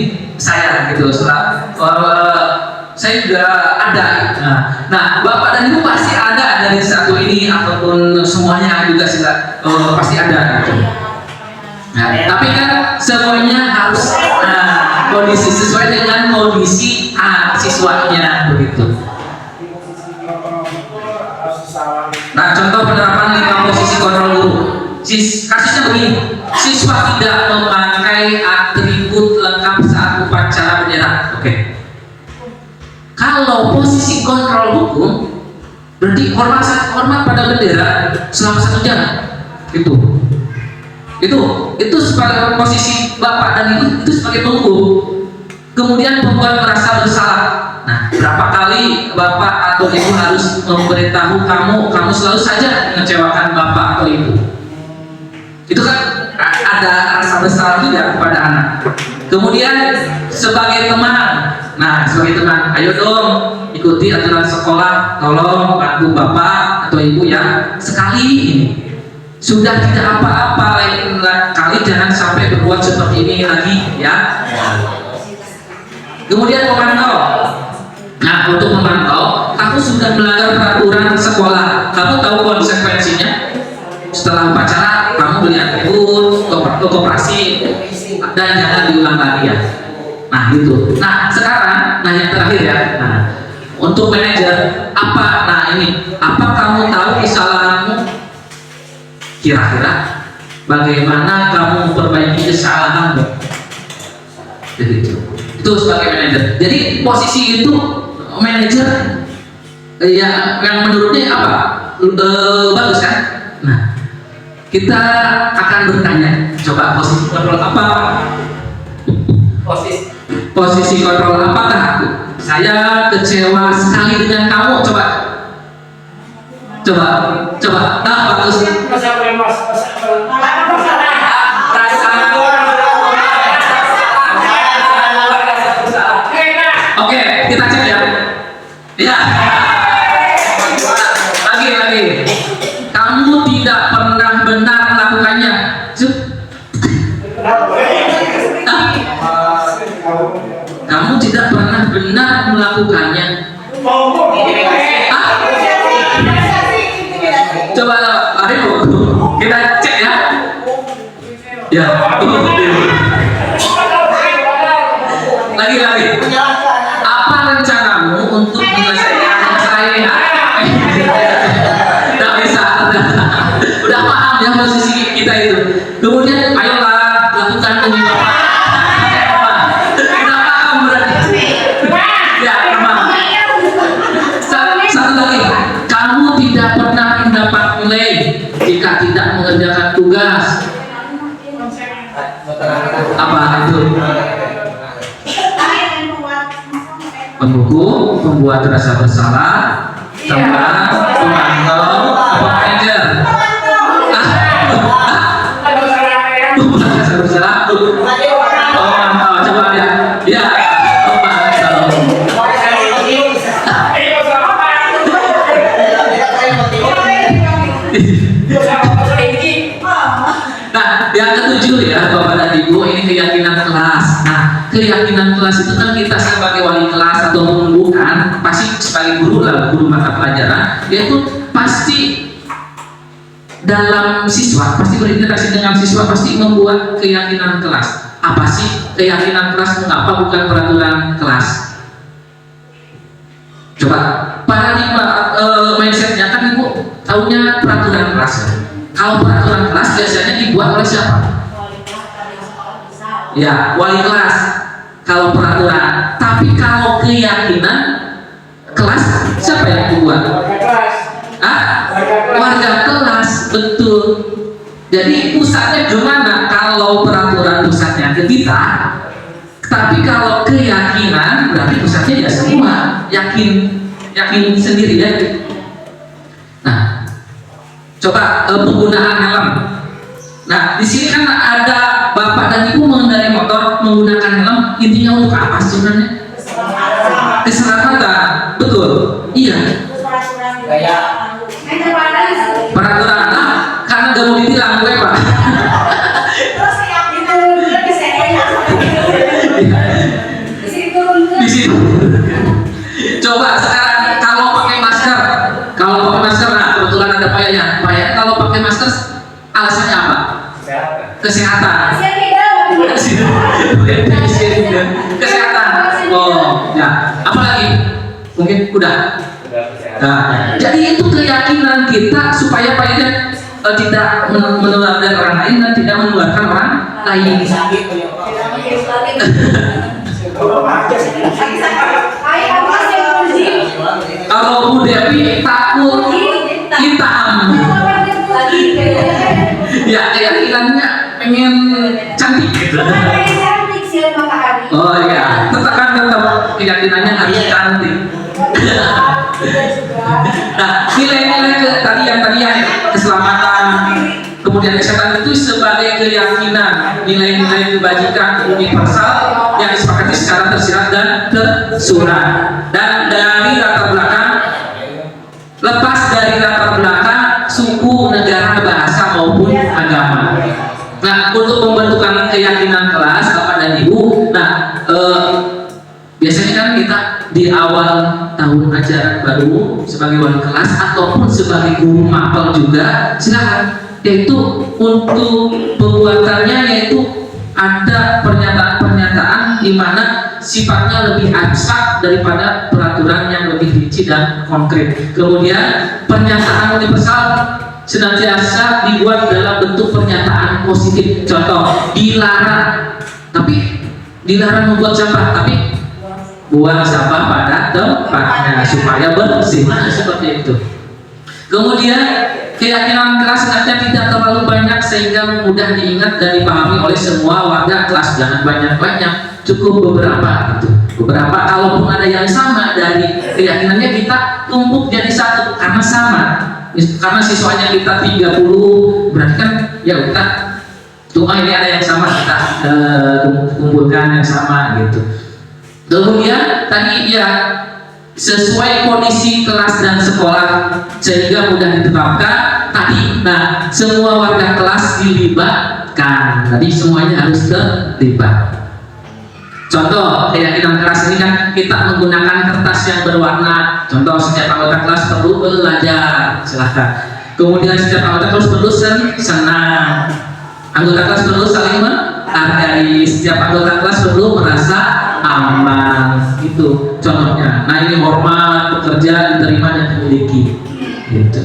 saya gitu. Saya juga ada. Nah, Bapak dan Ibu pasti ada dari satu ini ataupun semuanya juga pasti ada. Gitu. Nah, tapi kan semuanya harus kondisi sesuai dengan kondisi siswanya begitu. Nah, contoh penerapan 5 posisi kontrol guru. Kasusnya begini, siswa tidak memakai atribut lengkap saat upacara bendera. Oke. Kalau posisi kontrol hukum, berarti hormat pada bendera selama 1 jam. Itu sebagai posisi Bapak dan Ibu, itu sebagai penghukum. Kemudian pembuat merasa bersalah. Nah, berapa kali Bapak atau Ibu harus memberitahu kamu selalu saja mengecewakan Bapak atau Ibu. Itu kan ada rasa bersalah juga kepada anak. Kemudian sebagai teman, ayo dong ikuti aturan sekolah, tolong bantu Bapak atau Ibu yang sekali ini. Sudah tidak apa-apa, lain kali jangan sampai berbuat seperti ini lagi ya. Kemudian pemantau. Nah, untuk memantau, kamu sudah melanggar peraturan sekolah, kamu tahu konsekuensinya. Setelah upacara, kamu beli atribut, koperasi, dan jangan diulang lagi ya. Nah, gitu. Nah, sekarang, yang terakhir ya. Nah, untuk manajer, apa kamu tahu kesalahanmu? Kira-kira bagaimana kamu memperbaiki kesalahanmu? Jadi itu sebagai manajer. Jadi posisi itu manajer yang menurutnya apa? Bagus kan? Nah, kita akan bertanya, coba posisi kontrol apa? Posisi kontrol apakah aku? Saya kecewa sekali dengan kamu. Coba. Nah, bagus. Oke, kita cek ya. Ya. Lagi. Kamu tidak pernah benar melakukannya. benar melakukannya. Hah? Coba ayo kita cek ya. Ya. Lagi. Apa rencanamu untuk menyelesaikan masalah ini? Tidak bisa. Udah paham ya posisi kita itu. Kemudian ayolah lakukan demi Bapak. Udah paham berarti. Ya, paham. Satu lagi, kamu tidak pernah mendapat nilai jika tidak mengerjakan tugas. Apa itu? Pendukung, pembuat rasa bersalah, teman, pemantau, manajer. Pembuat rasa bersalah, pemantau. Coba lihat, ya, pemantau. Nah, yang ketujuh ya Bapak dan Ibu, ini keyakinan kelas. Nah, keyakinan kelas itu kan kita sebagai wali kelas atau bukan, pasti sebagai guru lah, guru mata pelajaran, yaitu pasti dalam siswa, pasti berinteraksi dengan siswa, pasti membuat keyakinan kelas. Apa sih keyakinan kelas? Mengapa bukan peraturan kelas? Coba paradigma mindsetnya kan Ibu tahunya peraturan kelas ya. Kalau peraturan kelas biasanya dibuat oleh siapa? Ya, wali kelas. Kalau peraturan, tapi kalau keyakinan kelas siapa yang membuat? Warga kelas, betul. Jadi pusatnya gimana? Kalau peraturan pusatnya ke kita, tapi kalau keyakinan berarti pusatnya ya semua yakin sendiri ya. Nah, coba penggunaan helm. Nah, di sini kan ada Bapak dan Ibu mengendarai motor menggunakan helm, intinya untuk apa sebenarnya? Keselamatan, betul. Iya. Peraturan, karena nggak mau ditilang, gue Pak. Di situ. Coba sekarang kalau pakai masker, nah kebetulan ada payahnya. Payah kalau pakai masker alasannya apa? Kesehatan. Kesehatan. Oh, ya. Apa lagi? Mungkin udah. Nah, jadi itu keyakinan kita supaya payahnya tidak menularkan orang lain dan tidak menularkan orang lain. Kalau Bu Devi takut hitam, ya keyakinannya pengen cantik gitu. Oh iya, tetap keyakinannya harus cantik. Nah, nilai-nilai tadi yang keselamatan, kemudian kesehatan itu sebagai keyakinan, nilai-nilai kebajikan universal yang disepakati secara tersirat dan tersurat. Dan dari latar belakang, lepas dari latar belakang suku, negara, bahasa maupun agama. Nah, untuk pembentukan keyakinan kelas Bapak dan Ibu, biasanya kan kita di awal tahun ajaran baru sebagai wali kelas ataupun sebagai guru mapel juga silakan, yaitu untuk pembuatannya yaitu ada pernyataan-pernyataan di mana sifatnya lebih abstrak daripada peraturan yang lebih rinci dan konkret. Kemudian pernyataan universal senantiasa dibuat dalam bentuk pernyataan positif. Contoh, dilarang membuat sampah, tapi buang sampah pada tempatnya supaya bersih. Seperti itu. Kemudian keyakinan kelas hendaknya tidak terlalu banyak sehingga mudah diingat dan dipahami oleh semua warga kelas. Jangan banyak-banyak, cukup beberapa gitu. Beberapa, kalaupun ada yang sama dari keyakinannya kita tumpuk jadi satu karena sama. Karena siswanya kita 30, berarti kan ya kita ini ada yang sama, kita kumpulkan yang sama gitu. Kemudian tadi ya sesuai kondisi kelas dan sekolah sehingga mudah ditetapkan tadi. Nah, semua warga kelas dilibatkan. Tadi semuanya harus terlibat. Contoh keyakinan kelas ini kan kita menggunakan kertas yang berwarna. Contoh setiap anggota kelas perlu belajar, silahkan. Kemudian setiap anggota kelas perlu senang. Anggota kelas perlu saling menghargai. Setiap anggota kelas perlu merasa aman. Itu contohnya. Nah ini hormat, bekerja, diterima dan dimiliki. Gitu.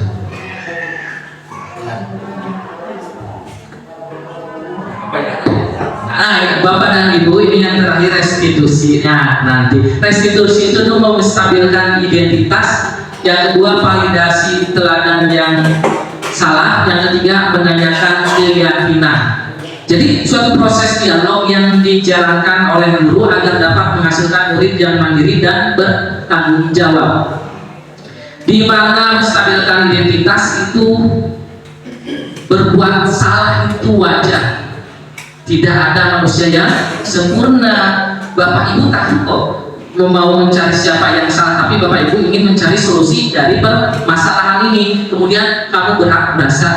Nah, Bapak dan Ibu, ini yang terakhir restitusinya nanti. Restitusi itu untuk menstabilkan identitas. Yang kedua, validasi teladan yang salah. Yang ketiga, menanyakan keyakinan. Jadi suatu proses dialog yang dijalankan oleh guru agar dapat menghasilkan murid yang mandiri dan bertanggung jawab. Di mana menstabilkan identitas itu berbuat salah itu wajar. Tidak ada manusia yang sempurna. Bapak Ibu tahu kok mau mencari siapa yang salah, tapi Bapak Ibu ingin mencari solusi dari permasalahan ini. Kemudian kamu berhak merasa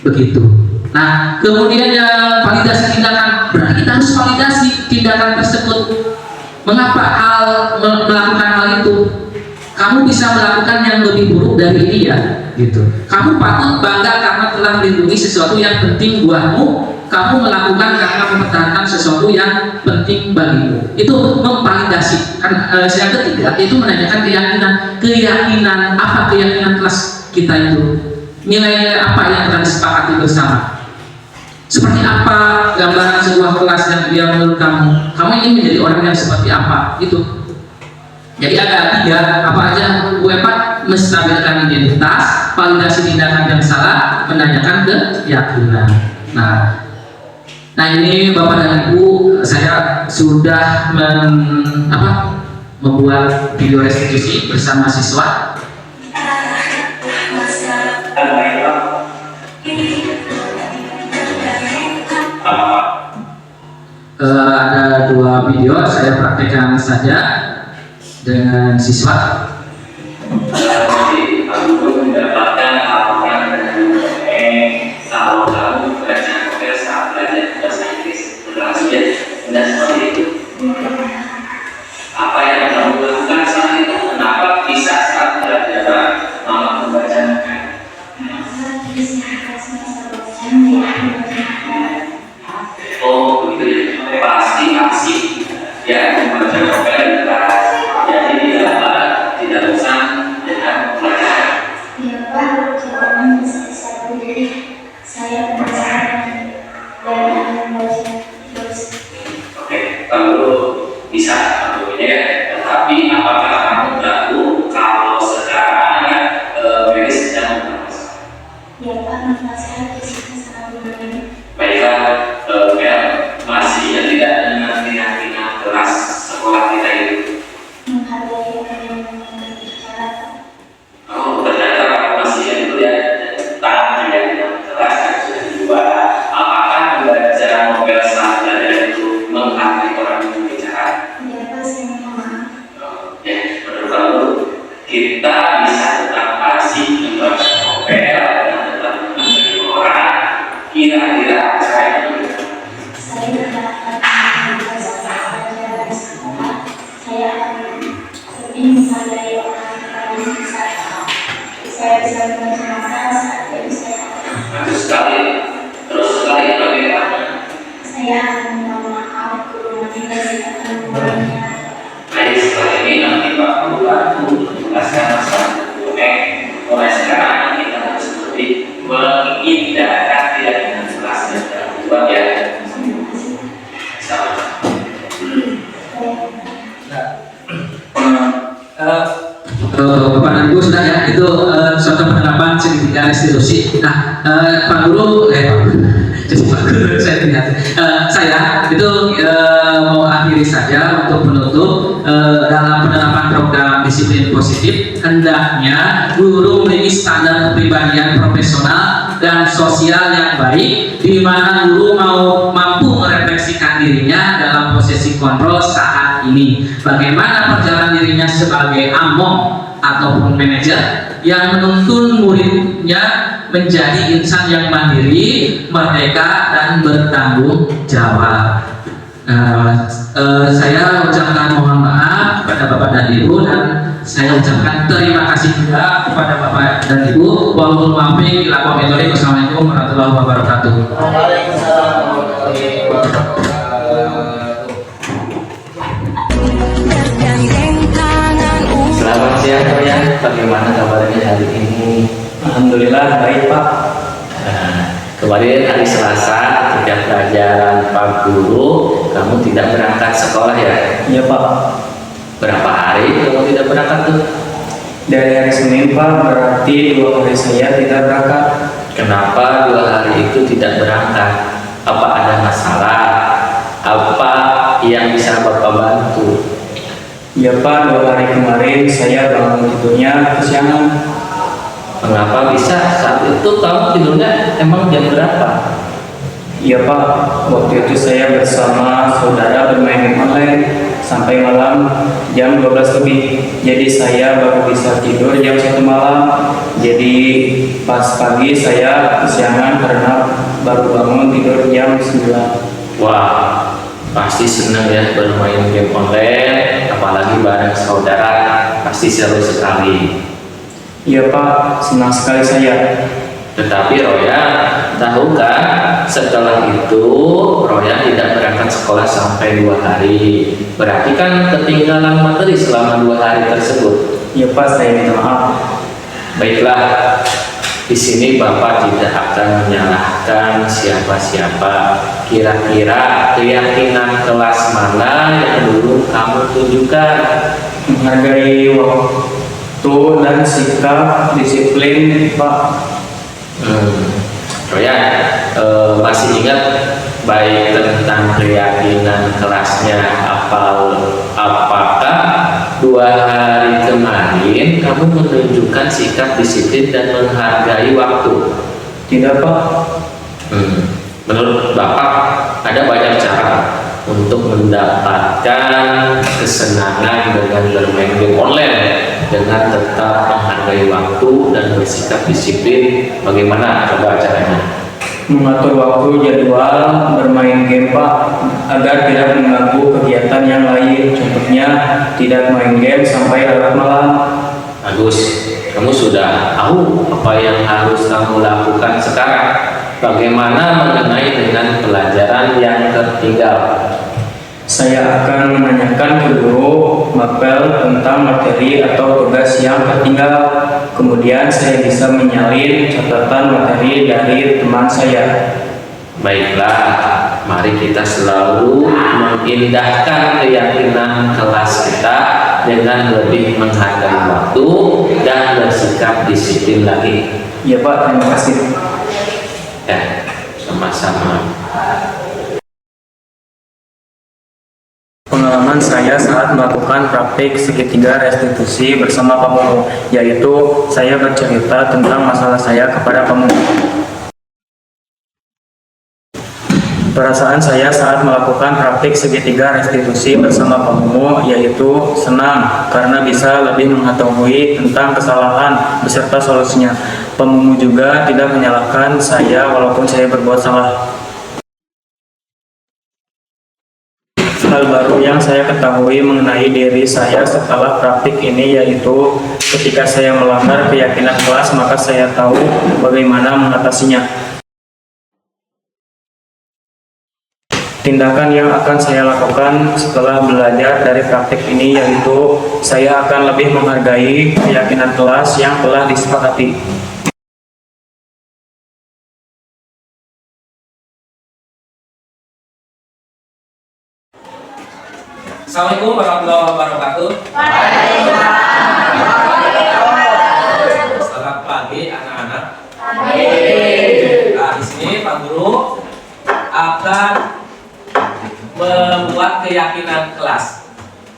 begitu. Nah, kemudian yang validasi tindakan, berarti kita harus validasi tindakan tersebut. Mengapa melakukan hal itu? Kamu bisa melakukan yang lebih buruk dari ini ya, gitu. Kamu patut bangga karena telah melindungi sesuatu yang penting buatmu. Kamu melakukan karena mempertahankan sesuatu yang penting bagimu. Itu memvalidasi. Kan yang ketiga itu menanyakan keyakinan. Keyakinan apa? Keyakinan kelas kita itu. Nilai apa yang telah disepakati bersama? Seperti apa gambaran sebuah kelas yang ideal menurut kamu? Kamu ingin menjadi orang yang seperti apa? Itu. Jadi ada tiga, apa aja? U4, menstabilkan identitas, validasi tindakan yang salah, menanyakan keyakinan. Nah ini Bapak dan Ibu, saya sudah membuat video restitusi bersama siswa. Ada 2 video, saya praktekkan saja dengan siswa. Mendapatkan laporan dari kalau kamu belajar novel saat belajar bahasa Inggris berhasil tidak seperti itu. Apa yang kamu lakukan saat itu? Kenapa bisa saat belajar malah membaca novel? Oh itu pasti asik ya membaca novel keras. Jadi tidak usah dengan pelajaran. Ya Pak, jawaban saya sendiri. Saya penasaran dan membaca terus. Oke, kalau bisa tentunya ya. Tetapi apakah kamu tahu kalau sekarang medis sedang bermasalah? Ya Pak, mata saya di sini sangat berani. Baiklah, Mel masih tidak dengan keyakinan kelas sekolah kita itu. Menghargai orang yang berbicara. Oh, ternyata kamu masih itu ya. Tangan keyakinan kelas yang sudah diubah. Apakah membaca novel saat belajar itu menghargai orang yang berbicara? Ya Pak, saya mohon maaf. Ya, menurut kamu kita bisa tetap asik membaca novel dan tetap menghargai orang. Kira-kira saya Saya tidak akan membaca pelajaran di sekolah. Saya akan lebih menghargai orang yang saya. Saya bisa membaca novel saat jadi saya. terus sekali bagaimana? Saya akan minta maaf guru nanti saya akan memulainya. Baik, setelah ini nanti Pak Guru akan menjelaskan masalah dokumen. Mulai sekarang kita harus lebih mengindahkan keyakinan kelas dan buat ya. Sama. Bapak dan Ibu sudah ya, itu suatu penerapan segitiga restitusi. Nah, Pak Guru, jadi Pak Guru saya lihat, saya itu mau akhiri saja untuk penutup dalam penerapan program disiplin positif. Hendaknya guru memiliki standar kepribadian profesional dan sosial yang baik, di mana guru mampu merefleksikan dirinya dalam posisi kontrol saat ini. Bagaimana perjalanan dirinya sebagai among ataupun manajer yang menuntun muridnya menjadi insan yang mandiri, merdeka, dan bertanggung jawab. Saya ucapkan mohon maaf kepada Bapak dan Ibu, dan saya ucapkan terima kasih juga kepada Bapak dan Ibu. Walaupun maafin bila metode. Wassalamualaikum warahmatullahi wabarakatuh. Selamat siang ya, bagaimana kabarnya hari ini? Alhamdulillah baik Pak. Kemarin hari Selasa ketika pelajaran Pak Guru, kamu tidak berangkat sekolah ya? Iya Pak. Berapa hari kamu tidak berangkat tuh? Dari hari Senin Pak, berarti 2 hari saya tidak berangkat. Kenapa 2 hari itu tidak berangkat? Apa ada masalah? Apa yang bisa Bapak bantu? Iya Pak, 2 hari kemarin saya bangun tidurnya kesiangan. Mengapa bisa? Saat itu kamu tidurnya emang jam berapa? Iya Pak, waktu itu saya bersama saudara bermain game online sampai malam jam 12 lebih. Jadi saya baru bisa tidur jam 1 malam. Jadi pas pagi saya kesiangan karena baru bangun tidur jam 9. Wah, pasti senang ya bermain game online, apalagi bareng saudara, pasti seru sekali. Iya Pak, senang sekali saya. Tetapi Roya, tahukah setelah itu Roya tidak berangkat sekolah sampai 2 hari. Berarti kan ketinggalan materi selama 2 hari tersebut. Iya Pak, saya minta maaf. Baiklah, di sini Bapak tidak akan menyalahkan siapa-siapa. Kira-kira keyakinan kelas mana yang dulu kamu tunjukkan? Menghargai waktu dan sikap disiplin Pak. Roya, masih ingat baik tentang keyakinan kelasnya apakah 2 hari kemarin kamu menunjukkan sikap disiplin dan menghargai waktu? Tidak Pak. Menurut Bapak ada banyak cara untuk mendapatkan kesenangan dengan bermain game online dengan tetap menghargai waktu dan bersikap disiplin. Bagaimana coba caranya? Mengatur waktu jadwal bermain game Pak, agar tidak mengganggu kegiatan yang lain. Contohnya tidak main game sampai larut malam. Bagus, kamu sudah tahu apa yang harus kamu lakukan sekarang. Bagaimana mengenai dengan pelajaran yang tertinggal? Saya akan menanyakan ke guru mapel tentang materi atau tugas yang tertinggal. Kemudian saya bisa menyalin catatan materi dari teman saya. Baiklah, mari kita selalu mengindahkan keyakinan kelas kita dengan lebih menghargai waktu dan bersikap disiplin lagi. Ya Pak, terima kasih. Ya, sama-sama. Pengalaman saya saat melakukan praktik segitiga restitusi bersama Pak Guru, yaitu saya bercerita tentang masalah saya kepada Pak Guru. Perasaan saya saat melakukan praktik segitiga restitusi bersama Pak Guru yaitu senang karena bisa lebih mengetahui tentang kesalahan beserta solusinya. Pak Guru juga tidak menyalahkan saya walaupun saya berbuat salah. Hal baru yang saya ketahui mengenai diri saya setelah praktik ini yaitu ketika saya melanggar keyakinan kelas maka saya tahu bagaimana mengatasinya. Tindakan yang akan saya lakukan setelah belajar dari praktik ini yaitu saya akan lebih menghargai keyakinan kelas yang telah disepakati. Assalamualaikum warahmatullahi wabarakatuh. Selamat pagi anak-anak. Nah, di sini Pak Guru akan membuat keyakinan kelas.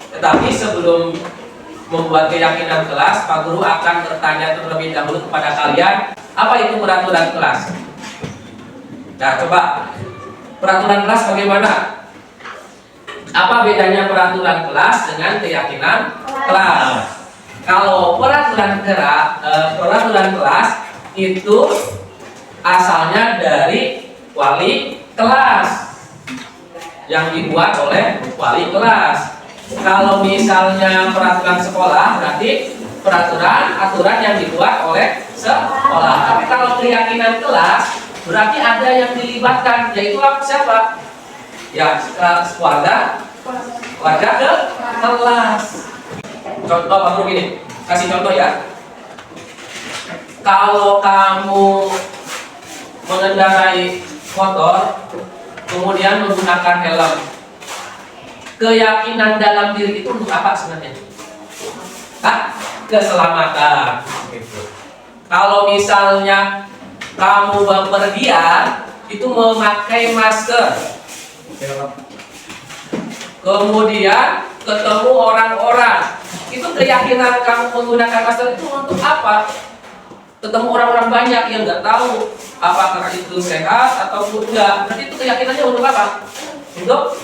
Tetapi sebelum membuat keyakinan kelas, Pak Guru akan bertanya terlebih dahulu kepada kalian, apa itu peraturan kelas? Nah, coba peraturan kelas bagaimana? Apa bedanya peraturan kelas dengan keyakinan kelas? Kalau peraturan kelas itu asalnya dari wali kelas. yang dibuat oleh wali kelas. Kalau misalnya peraturan sekolah, berarti aturan yang dibuat oleh sekolah. Tapi kalau keyakinan kelas, berarti ada yang dilibatkan, yaitu siapa? Ya, keluarga ke kelas. Contoh Pak Guru ini, kasih contoh ya. Kalau kamu mengendarai motor, kemudian menggunakan helm, keyakinan dalam diri itu untuk apa sebenarnya? Keselamatan. Kalau misalnya kamu bepergian, itu memakai masker, kemudian ketemu orang-orang, itu keyakinan kamu menggunakan masker itu untuk apa? Ketemu orang-orang banyak yang nggak tahu apakah itu sehat ataupun enggak. Berarti itu keyakinannya untuk apa? Untuk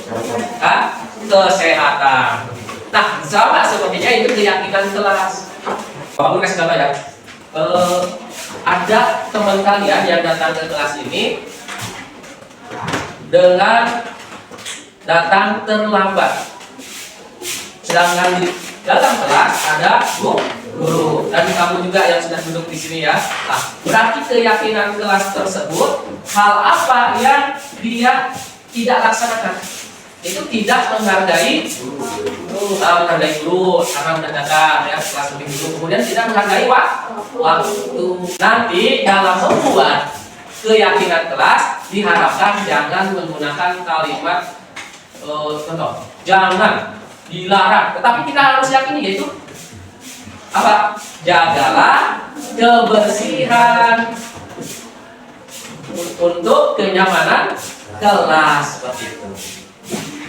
kesehatan. Nah, sama sepertinya itu keyakinan kelas. Pak Guru kasih contoh ya. Ada teman kalian yang datang ke kelas ini dengan datang terlambat. Sedangkan di dalam kelas ada guru dan kamu juga yang sudah duduk di sini ya. Nah, berarti keyakinan kelas tersebut hal apa yang dia tidak laksanakan? Itu tidak menghargai guru karena udah datang ya kelas lebih dulu, kemudian tidak menghargai waktu. Nanti dalam membuat keyakinan kelas diharapkan jangan menggunakan kalimat contoh, jangan, dilarang, tetapi kita harus yakini yaitu apa? Jagalah kebersihan untuk kenyamanan kelas, seperti itu.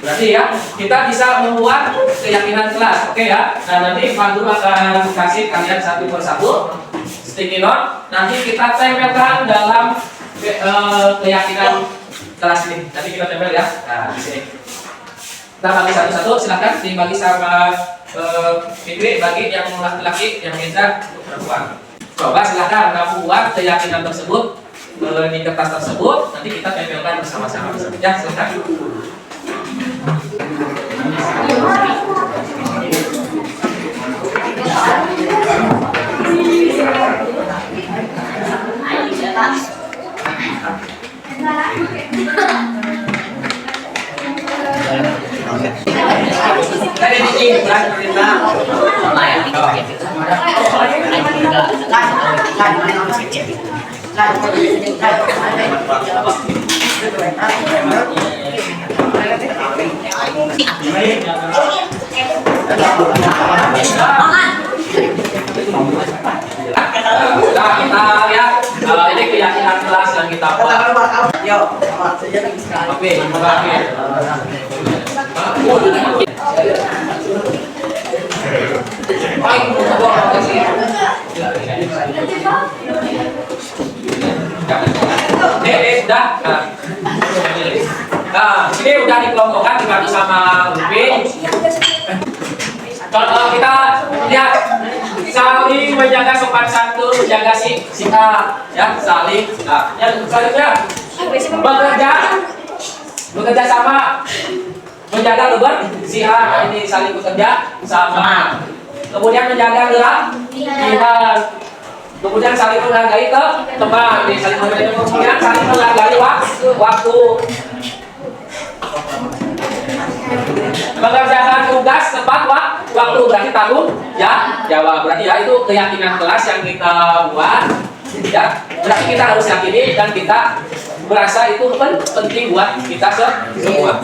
Berarti ya kita bisa membuat keyakinan kelas, oke ya. Nah, nanti Pak Guru akan kasih kalian satu persatu sticky note. Nanti kita tempelkan dalam keyakinan kelas ini. Nanti kita tempel ya. Nah, di sini. Kita bagi satu-satu. Silakan dibagi sama Fikri, bagi yang laki-laki, yang Indra untuk perempuan. Coba silakan kamu buat keyakinan tersebut di kertas tersebut. Nanti kita tempelkan bersama-sama. Ya, silakan. Kita lihat ini keyakinan kelas yang kita buat. Nah, ini udah dikelompokkan dibantu sama Rupi. Contoh kita lihat saling menjaga sopan santun, menjaga sikap, ya saling. Nah, yang selanjutnya bekerja sama, menjaga kebersihan. Ini saling bekerja sama. Kemudian menjaga kebersihan. Kemudian saling menghargai teman, saling menghargai, kemudian saling menghargai waktu. Mengerjakan tugas tepat waktu, berarti tanggung jawab. Berarti ya itu keyakinan kelas yang kita buat. Ya, berarti kita harus yakini dan kita merasa itu penting buat kita semua.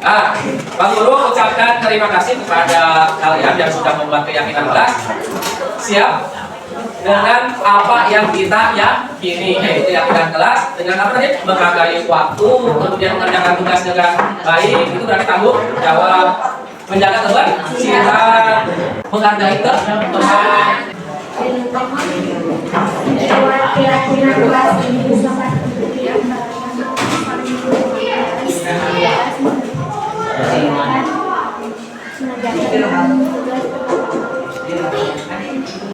Pak Guru ucapkan terima kasih kepada kalian yang sudah membuat keyakinan kelas. Siap dengan apa yang kita yakini, yaitu keyakinan kelas dengan apa tadi? Menghargai waktu, kemudian mengerjakan tugas dengan baik, itu berarti tanggung jawab, menjaga kebersihan, menghargai teman. Keyakinan kelas ini bisa mengerjakan tugas